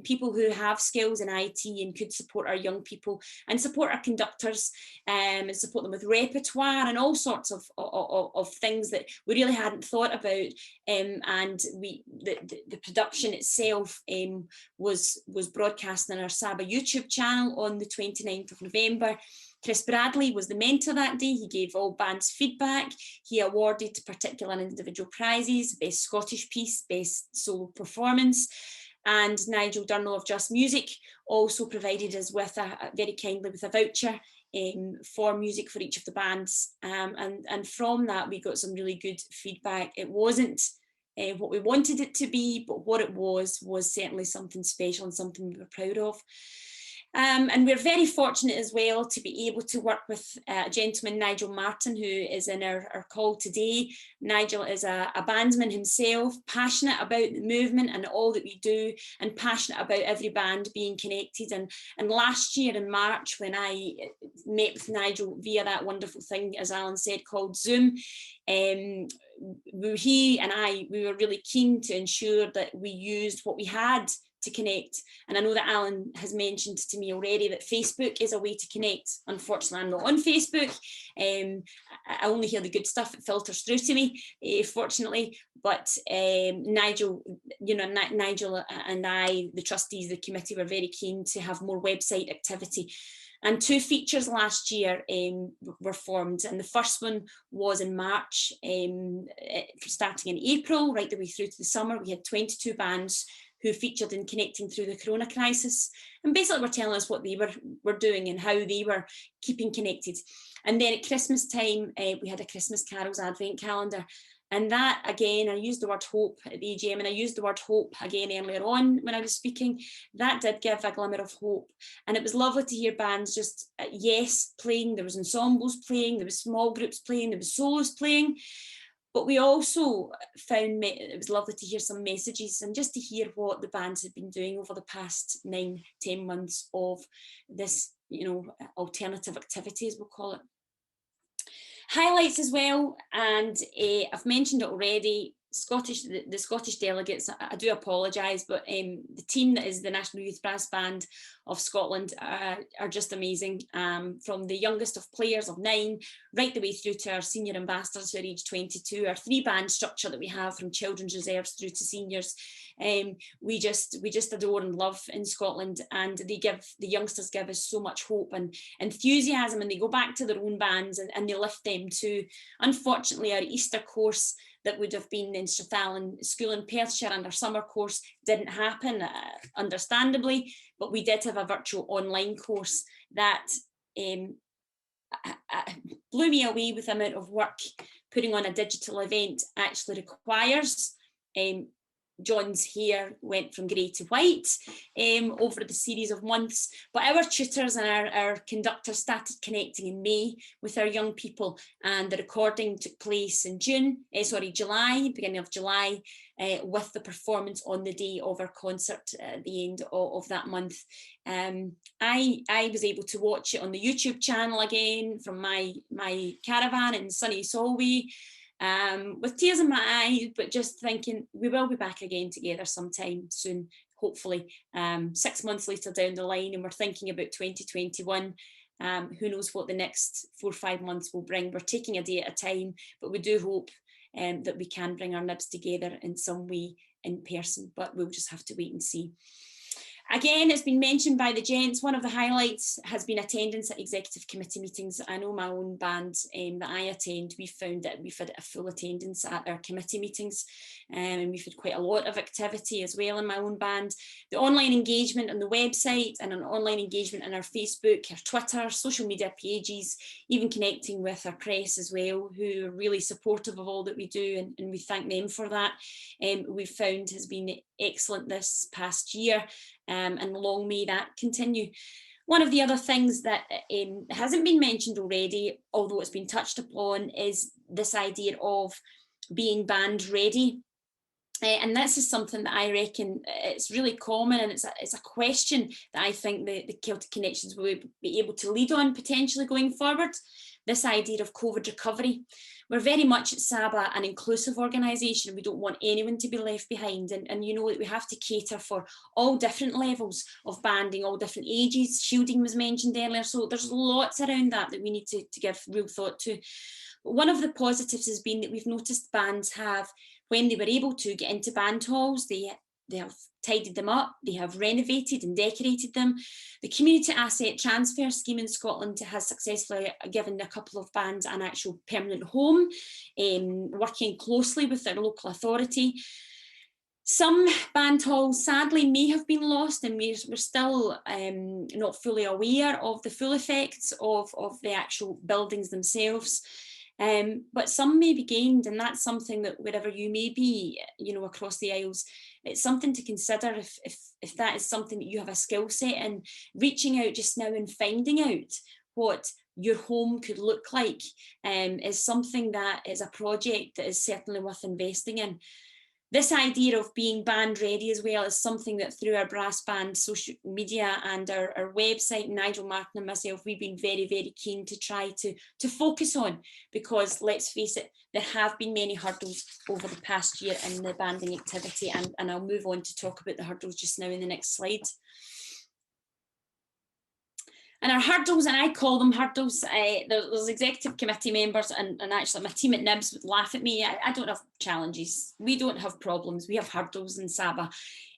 Speaker 4: people who have skills in IT and could support our young people and support our conductors, and support them with repertoire and all sorts of things that we really hadn't thought about. And the production itself was broadcast on our SABA YouTube channel on the 29th of November. Chris Bradley was the mentor that day. He gave all bands feedback. He awarded particular and individual prizes, best Scottish piece, best solo performance. and Nigel Durnall of Just Music also provided us with very kindly with a voucher for music for each of the bands, and from that we got some really good feedback. It wasn't what we wanted it to be, but what it was certainly something special and something we were proud of. And we're very fortunate as well to be able to work with a gentleman, Nigel Martin, who is in our call today. Nigel is a bandsman himself, passionate about the movement and all that we do, and passionate about every band being connected. And last year in March, when I met with Nigel via that wonderful thing, as Alan said, called Zoom, he and I, we were really keen to ensure that we used what we had to connect. And I know that Alan has mentioned to me already that Facebook is a way to connect. Unfortunately, I'm not on Facebook. I only hear the good stuff. It filters through to me, fortunately. But Nigel, Nigel and I, the trustees, the committee, were very keen to have more website activity. And 2 features last year were formed. And the first one was in March, starting in April, right the way through to the summer. We had 22 bands who featured in Connecting Through the Corona Crisis, and basically were telling us what they were doing and how they were keeping connected. And then at Christmas time, we had a Christmas Carols Advent calendar. And that, again, I used the word hope at the AGM, and I used the word hope again earlier on when I was speaking. That did give a glimmer of hope. And it was lovely to hear bands just, yes, playing. There was ensembles playing, there was small groups playing, there was solos playing. But we also found it was lovely to hear some messages and just to hear what the bands had been doing over the past 9-10 months of this, alternative activities, we'll call it. Highlights as well, and I've mentioned it already, the Scottish delegates, I do apologise, but the team that is the National Youth Brass Band of Scotland are just amazing, from the youngest of players of 9 right the way through to our senior ambassadors who are age 22, our 3-band structure that we have from children's reserves through to seniors. We just adore and love in Scotland, and the youngsters give us so much hope and enthusiasm, and they go back to their own bands and they lift them too. Unfortunately, our Easter course that would have been in Strathallan School in Perthshire and our summer course didn't happen, understandably, but we did have a virtual online course that blew me away with the amount of work putting on a digital event actually requires. John's hair went from grey to white over the series of months, but our tutors and our conductors started connecting in May with our young people, and the recording took place in July, beginning of July, with the performance on the day of our concert at the end of that month. I was able to watch it on the YouTube channel again from my caravan in sunny Solway, with tears in my eyes, but just thinking we will be back again together sometime soon, hopefully, 6 months later down the line, and we're thinking about 2021. Who knows what the next 4 or 5 months will bring. We're taking a day at a time, but we do hope that we can bring our nibs together in some way in person, but we'll just have to wait and see. Again, it's been mentioned by the gents, one of the highlights has been attendance at executive committee meetings. I know my own band that I attend, we've found that we've had a full attendance at our committee meetings, and we've had quite a lot of activity as well in my own band. The online engagement on the website and an online engagement on our Facebook, our Twitter, social media pages, even connecting with our press as well, who are really supportive of all that we do, and we thank them for that. We've found has been excellent this past year. And long may that continue. One of the other things that hasn't been mentioned already, although it's been touched upon, is this idea of being band ready. And this is something that I reckon it's really common, and it's a question that I think the Celtic Connections will be able to lead on potentially going forward. This idea of COVID recovery. We're very much at SABA an inclusive organisation. We don't want anyone to be left behind, and you know that we have to cater for all different levels of banding, all different ages. Shielding was mentioned earlier, so there's lots around that we need to give real thought to. But one of the positives has been that we've noticed bands have, when they were able to get into band halls, they have tidied them up, they have renovated and decorated them. The community asset transfer scheme in Scotland has successfully given a couple of bands an actual permanent home, working closely with their local authority. Some band halls sadly may have been lost, and we're still not fully aware of the full effects of the actual buildings themselves. But some may be gained, and that's something that wherever you may be, you know, across the Isles, it's something to consider if that is something that you have a skill set in. Reaching out just now and finding out what your home could look like is something that is a project that is certainly worth investing in. This idea of being band ready as well is something that through our brass band social media and our website, Nigel Martin and myself, we've been very, very keen to try to focus on, because let's face it, there have been many hurdles over the past year in the banding activity, and I'll move on to talk about the hurdles just now in the next slide. And our hurdles, and I call them hurdles, there's executive committee members and actually my team at NIBS would laugh at me. I don't have challenges. We don't have problems. We have hurdles in SABA.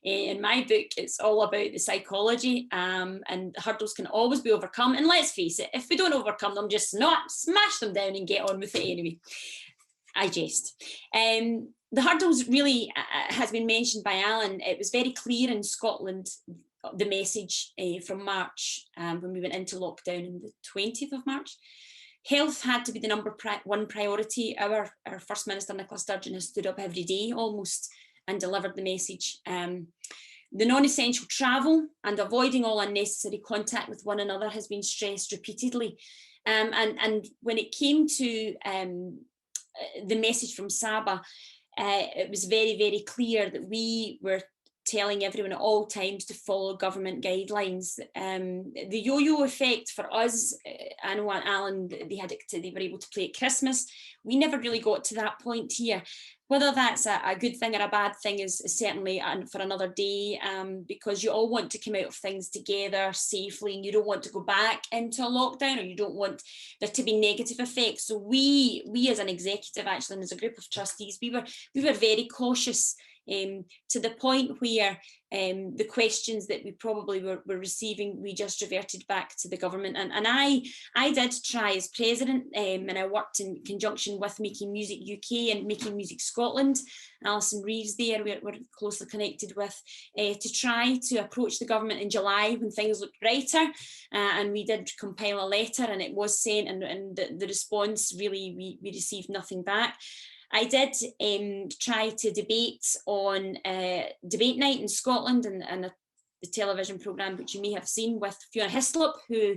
Speaker 4: In my book, it's all about the psychology, and hurdles can always be overcome. And let's face it, if we don't overcome them, just not smash them down and get on with it anyway. I jest. The hurdles really has been mentioned by Alan. It was very clear in Scotland, the message from March when we went into lockdown on the 20th of March. Health had to be the number one priority. Our First Minister, Nicola Sturgeon, has stood up every day almost and delivered the message. The non-essential travel and avoiding all unnecessary contact with one another has been stressed repeatedly. And when it came to the message from SABA, it was very, very clear that we were telling everyone at all times to follow government guidelines. The yo-yo effect for us, I know Alan, they were able to play at Christmas. We never really got to that point here. Whether that's a good thing or a bad thing is certainly for another day, because you all want to come out of things together safely, and you don't want to go back into a lockdown, or you don't want there to be negative effects. So we as an executive, actually, and as a group of trustees, we were very cautious, to the point where the questions that we probably were receiving, we just reverted back to the government. And I did try as president, and I worked in conjunction with Making Music UK and Making Music Scotland, Alison Reeves there, we're closely connected with, to try to approach the government in July when things looked brighter, and we did compile a letter, and it was sent, and the response really, we received nothing back. I did try to debate on debate night in Scotland and the television programme, which you may have seen, with Fiona Hislop, who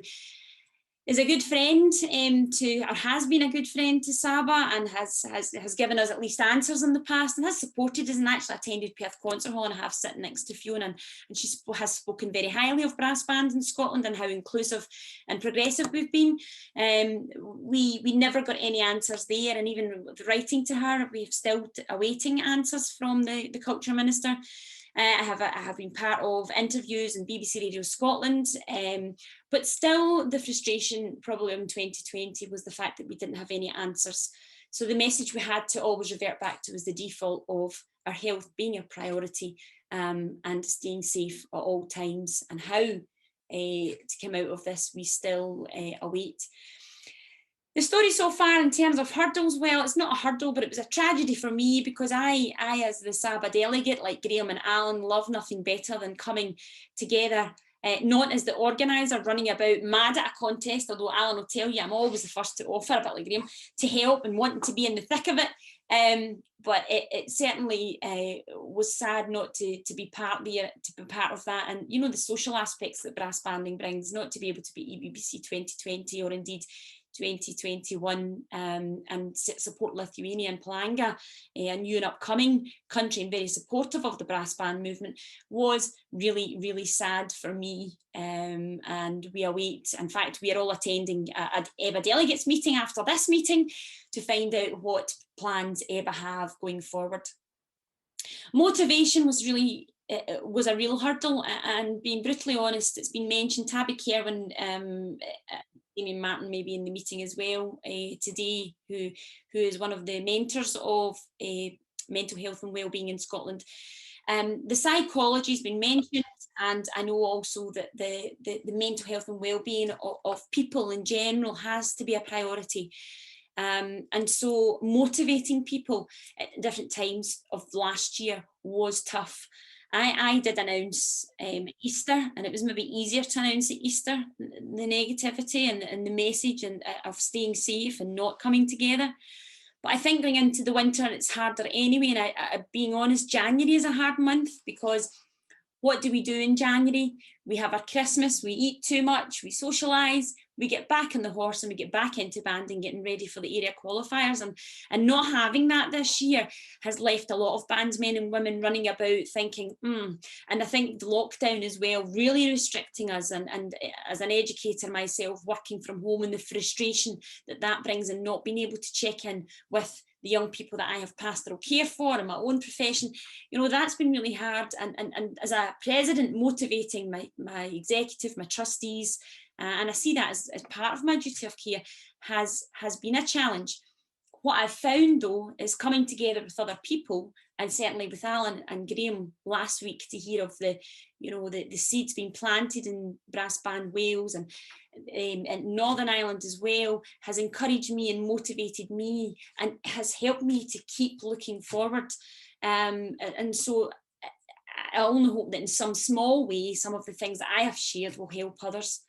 Speaker 4: is a good friend or has been a good friend to SABA, and has given us at least answers in the past, and has supported us, and actually attended Perth Concert Hall, and I have sitting next to Fiona, and she has spoken very highly of brass bands in Scotland and how inclusive and progressive we've been. We never got any answers there, and even writing to her, we're still awaiting answers from the Culture Minister. I have been part of interviews in BBC Radio Scotland, but still the frustration probably in 2020 was the fact that we didn't have any answers. So the message we had to always revert back to was the default of our health being a priority, and staying safe at all times, and how to come out of this we still await. The story so far in terms of hurdles, well, it's not a hurdle, but it was a tragedy for me, because I as the SABA delegate, like Graham and Alan, love nothing better than coming together, not as the organiser running about mad at a contest, although Alan will tell you I'm always the first to offer, a bit like Graham, to help and wanting to be in the thick of it. But it certainly was sad not to be part there, to be part of that, and you know, the social aspects that brass banding brings, not to be able to be EBBC 2020 or indeed 2021, and support Lithuania and Palanga, a new and upcoming country and very supportive of the brass band movement, was really, really sad for me. And we await, in fact, we are all attending a EBBA delegates meeting after this meeting to find out what plans EBBA have going forward. Motivation was really was a real hurdle, and being brutally honest, it's been mentioned, Tabby Kerwin, Nigel Martin maybe in the meeting as well today, who is one of the mentors of mental health and wellbeing in Scotland. The psychology has been mentioned, and I know also that the mental health and wellbeing of people in general has to be a priority. And so motivating people at different times of last year was tough. I did announce Easter, and it was maybe easier to announce at Easter, the negativity and the message and of staying safe and not coming together. But I think going into the winter, it's harder anyway. And I being honest, January is a hard month, because what do we do in January? We have our Christmas, we eat too much, we socialise, we get back on the horse and we get back into banding, getting ready for the area qualifiers. And not having that this year has left a lot of bandsmen and women running about thinking, and I think the lockdown as well, really restricting us. And as an educator myself, working from home, and the frustration that brings, and not being able to check in with the young people that I have pastoral care for in my own profession, that's been really hard. And as a president, motivating my executive, my trustees, and I see that as part of my duty of care, has been a challenge. What I've found though is coming together with other people, and certainly with Alan and Graham last week, to hear of the seeds being planted in Brass Band Wales and Northern Ireland as well, has encouraged me and motivated me, and has helped me to keep looking forward. And so I only hope that in some small way, some of the things that I have shared will help others.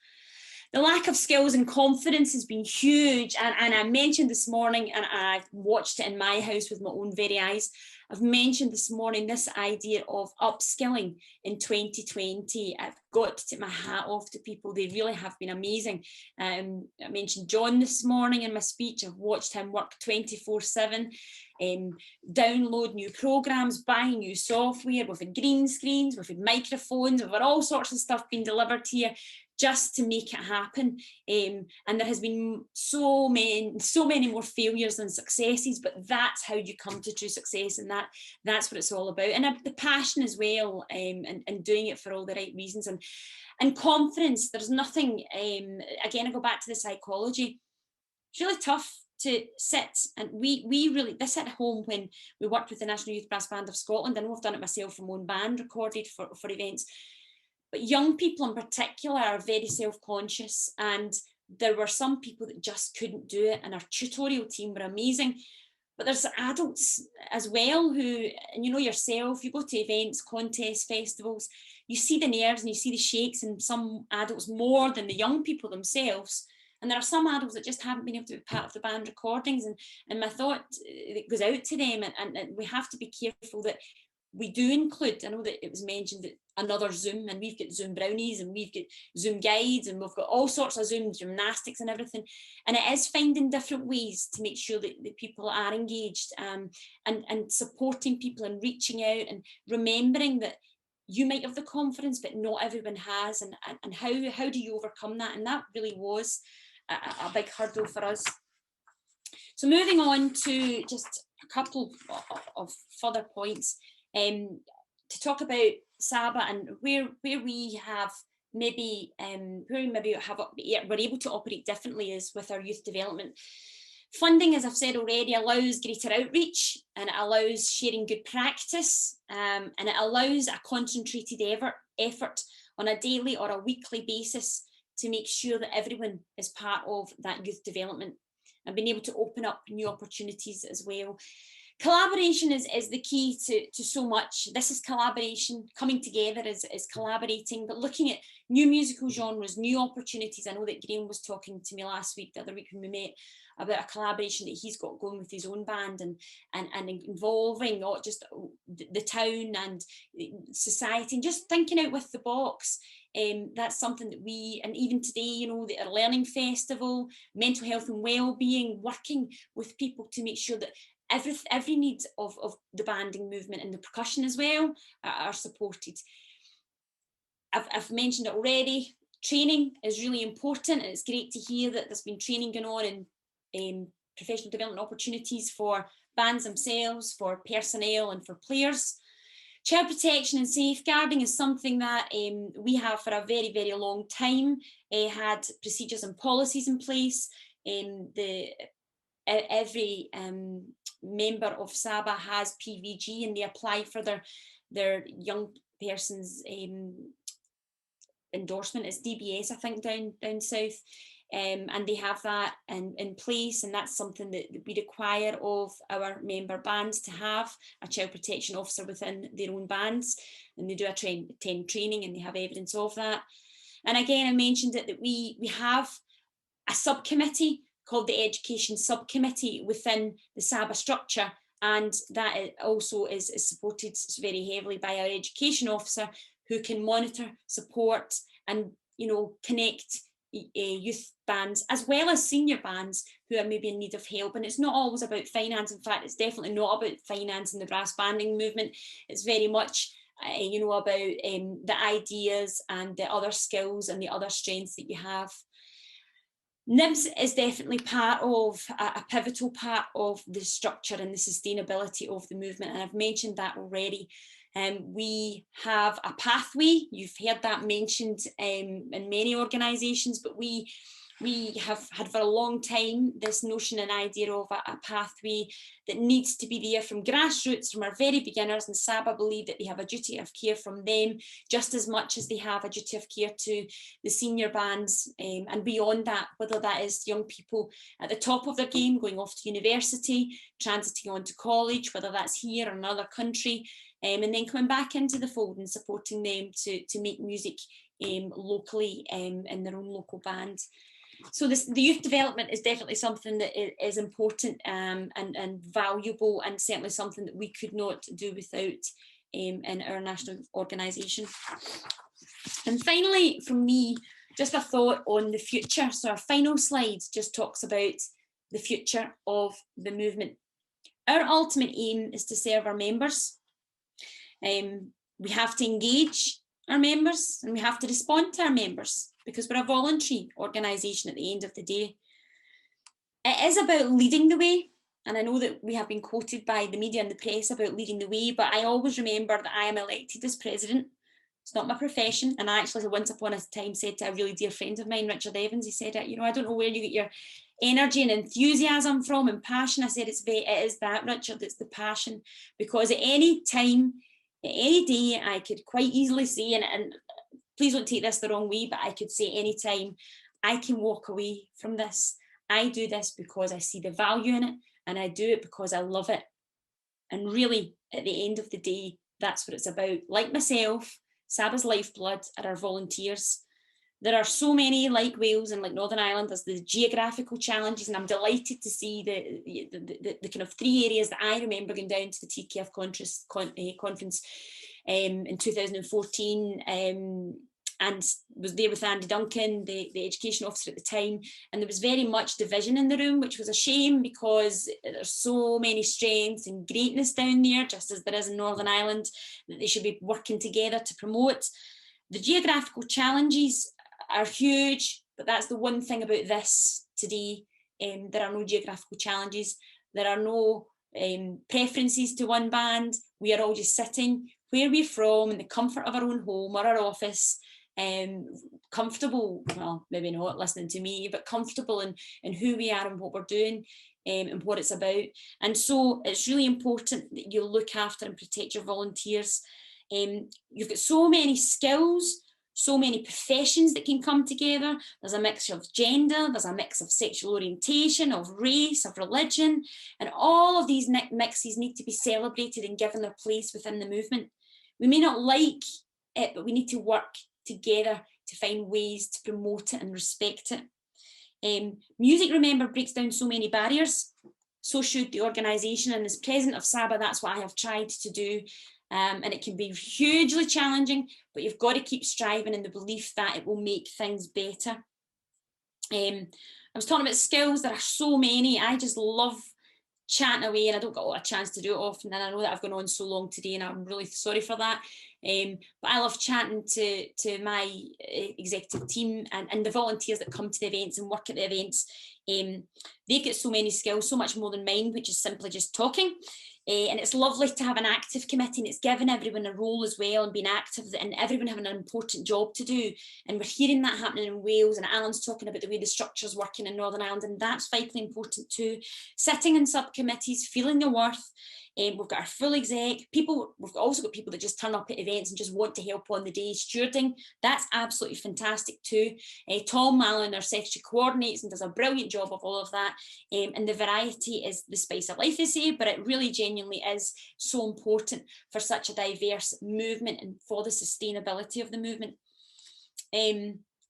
Speaker 4: The lack of skills and confidence has been huge. And I mentioned this morning, and I've watched it in my house with my own very eyes, I've mentioned this morning this idea of upskilling in 2020. I've got to take my hat off to people. They really have been amazing. I mentioned John this morning in my speech. I've watched him work 24/7, download new programs, buy new software. We've had green screens, we've had microphones, we've had all sorts of stuff being delivered here just to make it happen. And there has been so many more failures than successes, but that's how you come to true success, and that's what it's all about. And the passion as well, and doing it for all the right reasons. And confidence, there's nothing, again, I go back to the psychology. It's really tough to sit, and we really, this at home when we worked with the National Youth Brass Band of Scotland, and we've done it myself from my own band, recorded for events. But young people in particular are very self-conscious, and there were some people that just couldn't do it, and our tutorial team were amazing. But there's adults as well who, and yourself, you go to events, contests, festivals, you see the nerves and you see the shakes in some adults more than the young people themselves. And there are some adults that just haven't been able to be part of the band recordings. And my thought, it goes out to them, and we have to be careful that we do include, I know that it was mentioned that another Zoom, and we've got Zoom brownies, and we've got Zoom guides, and we've got all sorts of Zoom gymnastics and everything. And it is finding different ways to make sure that people are engaged, and supporting people and reaching out and remembering that you might have the confidence, but not everyone has. And how do you overcome that? And that really was a big hurdle for us. So moving on to just a couple of further points. To talk about SABA and where we have maybe we're able to operate differently is with our youth development. Funding, as I've said already, allows greater outreach, and it allows sharing good practice, and it allows a concentrated effort on a daily or a weekly basis to make sure that everyone is part of that youth development, and being able to open up new opportunities as well. Collaboration is the key to so much. This is collaboration, coming together is collaborating, but looking at new musical genres, new opportunities. I know that Graham was talking to me the other week when we met, about a collaboration that he's got going with his own band, and involving not just the town and society, and just thinking out with the box. That's something that we, and even today, our learning festival, mental health and well-being, working with people to make sure that every need of the banding movement and the percussion as well are supported. I've mentioned it already. Training is really important, and it's great to hear that there's been training going on in professional development opportunities for bands themselves, for personnel and for players. Child protection and safeguarding is something that we have for a very, very long time had procedures and policies in place. Every member of SABA has PVG, and they apply for their young person's endorsement. It's DBS, I think, down south. and they have that in place, and that's something that we require of our member bands, to have a child protection officer within their own bands, and they do attend training and they have evidence of that. And again, I mentioned it, that we have a subcommittee called the Education Subcommittee within the SABA structure, and that also is supported very heavily by our education officer, who can monitor, support, and connect youth bands as well as senior bands who are maybe in need of help. And it's not always about finance. In fact, it's definitely not about finance in the brass banding movement. It's very much about the ideas and the other skills and the other strengths that you have. NIBS is definitely part of a pivotal part of the structure and the sustainability of the movement, and I've mentioned that already. We have a pathway. You've heard that mentioned in many organisations, but we have had for a long time this notion and idea of a pathway that needs to be there from grassroots, from our very beginners, and SABA believe that they have a duty of care from them just as much as they have a duty of care to the senior bands, and beyond that, whether that is young people at the top of their game going off to university, transiting on to college, whether that's here or another country, and then coming back into the fold and supporting them to make music locally in their own local band. So the youth development is definitely something that is important and valuable, and certainly something that we could not do without in our national organisation. And finally, from me, just a thought on the future. So our final slide just talks about the future of the movement. Our ultimate aim is to serve our members. We have to engage our members, and we have to respond to our members, because we're a voluntary organisation at the end of the day. It is about leading the way, and I know that we have been quoted by the media and the press about leading the way, but I always remember that I am elected as president. It's not my profession, and I actually once upon a time said to a really dear friend of mine, Richard Evans, he said, I don't know where you get your energy and enthusiasm from and passion. I said, it is that, Richard, it's the passion, because at any time, any day, I could quite easily say, and please don't take this the wrong way, but I could say anytime, I can walk away from this. I do this because I see the value in it, and I do it because I love it. And really, at the end of the day, that's what it's about. Like myself, SABA's lifeblood are our volunteers. There are so many, like Wales and like Northern Ireland, there's the geographical challenges, and I'm delighted to see the kind of 3 areas that I remember going down to the TKF conference in 2014, and was there with Andy Duncan, the education officer at the time, and there was very much division in the room, which was a shame, because there's so many strengths and greatness down there, just as there is in Northern Ireland, that they should be working together to promote. The geographical challenges are huge, but that's the one thing about this today. There are no geographical challenges. There are no preferences to one band. We are all just sitting where we're from in the comfort of our own home or our office, comfortable, well, maybe not listening to me, but comfortable in who we are and what we're doing and what it's about. And so it's really important that you look after and protect your volunteers. You've got so many skills, so many professions that can come together. There's a mixture of gender, there's a mix of sexual orientation, of race, of religion, and all of these mixes need to be celebrated and given their place within the movement. We may not like it, but we need to work together to find ways to promote it and respect it. Music, remember, breaks down so many barriers. So should the organisation, and as president of SABA, that's what I have tried to do. And it can be hugely challenging, but you've got to keep striving in the belief that it will make things better. I was talking about skills. There are so many. I just love chatting away, and I don't get a lot of chance to do it often, and I know that I've gone on so long today, and I'm really sorry for that. But I love chatting to my executive team and the volunteers that come to the events and work at the events. They get so many skills, so much more than mine, which is simply just talking. And it's lovely to have an active committee, and it's given everyone a role as well, and being active, and everyone having an important job to do. And we're hearing that happening in Wales, and Alan's talking about the way the structure's working in Northern Ireland, and that's vitally important too. Sitting in subcommittees, feeling your worth, We've got our full exec, people, we've also got people that just turn up at events and just want to help on the day stewarding. That's absolutely fantastic too. Tom Allen, our secretary, coordinates and does a brilliant job of all of that. And the variety is the spice of life, they say, but it really genuinely is so important for such a diverse movement and for the sustainability of the movement.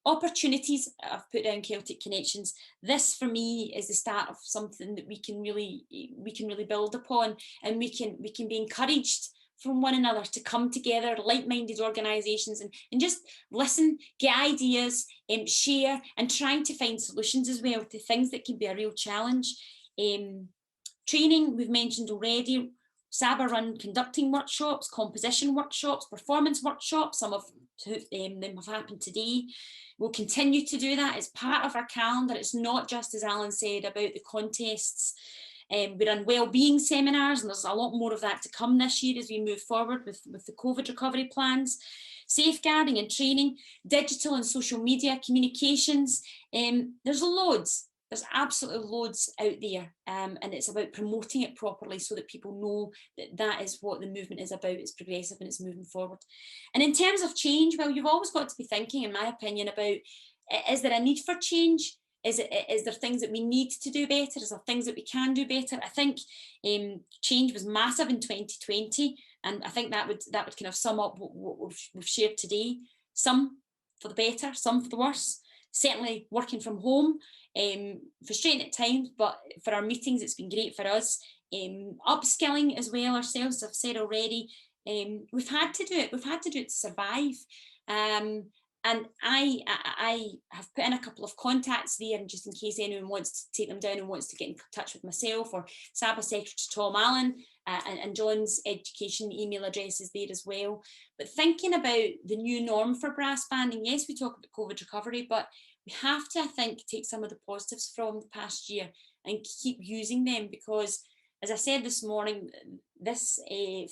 Speaker 4: Opportunities, I've put down Celtic Connections. This for me is the start of something that we can really build upon, and we can be encouraged from one another to come together, like-minded organisations, and just listen, get ideas, share, and trying to find solutions as well to things that can be a real challenge. Training, we've mentioned already. SABA run conducting workshops, composition workshops, performance workshops. Some of them have happened today. We'll continue to do that. It's part of our calendar. It's not just, as Alan said, about the contests. We run wellbeing seminars, and there's a lot more of that to come this year as we move forward with the COVID recovery plans. Safeguarding and training, digital and social media communications. There's loads. There's absolutely loads out there, and it's about promoting it properly so that people know that that is what the movement is about. It's progressive and it's moving forward. And in terms of change, well, you've always got to be thinking, in my opinion, about, is there a need for change? Is there things that we need to do better? Is there things that we can do better? I think change was massive in 2020, and I think that would kind of sum up what we've shared today. Some for the better, some for the worse. Certainly working from home, frustrating at times, but for our meetings it's been great for us. Upskilling as well ourselves, as I've said already. We've had to do it to survive. And I have put in a couple of contacts there, and just in case anyone wants to take them down and wants to get in touch with myself or SABA Secretary Tom Allen, and John's education email address is there as well. But thinking about the new norm for brass banding, yes, we talk about COVID recovery, but we have to, I think, take some of the positives from the past year and keep using them, because, as I said this morning, this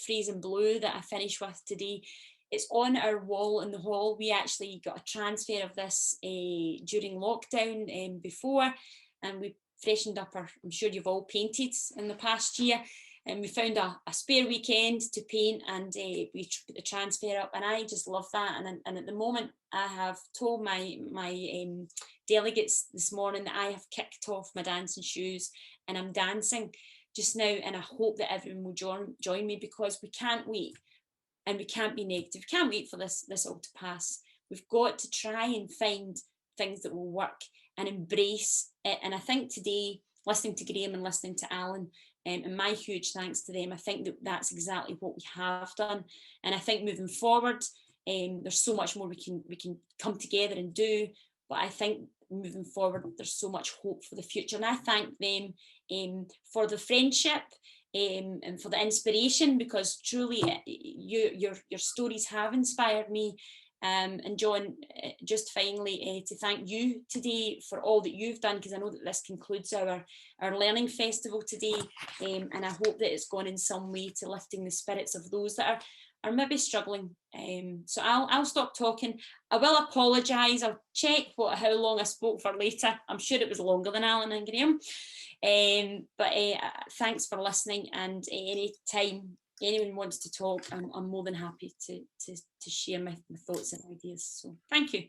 Speaker 4: phrase in blue that I finished with today, it's on our wall in the hall. We actually got a transfer of this during lockdown before, and we freshened up our, I'm sure you've all painted in the past year, and we found a spare weekend to paint, and we put the transfer up, and I just love that. And at the moment, I have told my delegates this morning that I have kicked off my dancing shoes and I'm dancing just now, and I hope that everyone will join me, because we can't wait. And we can't be negative. We can't wait for this all to pass. We've got to try and find things that will work and embrace it. And I think today, listening to Graham and listening to Alan, and my huge thanks to them, I think that that's exactly what we have done. And I think moving forward, there's so much more we can come together and do. But I think moving forward, there's so much hope for the future. And I thank them for the friendship, and for the inspiration, because truly your stories have inspired me. And John, just finally to thank you today for all that you've done, because I know that this concludes our learning festival today, and I hope that it's gone in some way to lifting the spirits of those that are maybe struggling. So I'll stop talking. I will apologise. I'll check how long I spoke for later. I'm sure it was longer than Alan and Graham. But thanks for listening, and any time anyone wants to talk, I'm more than happy to share my thoughts and ideas. So thank you.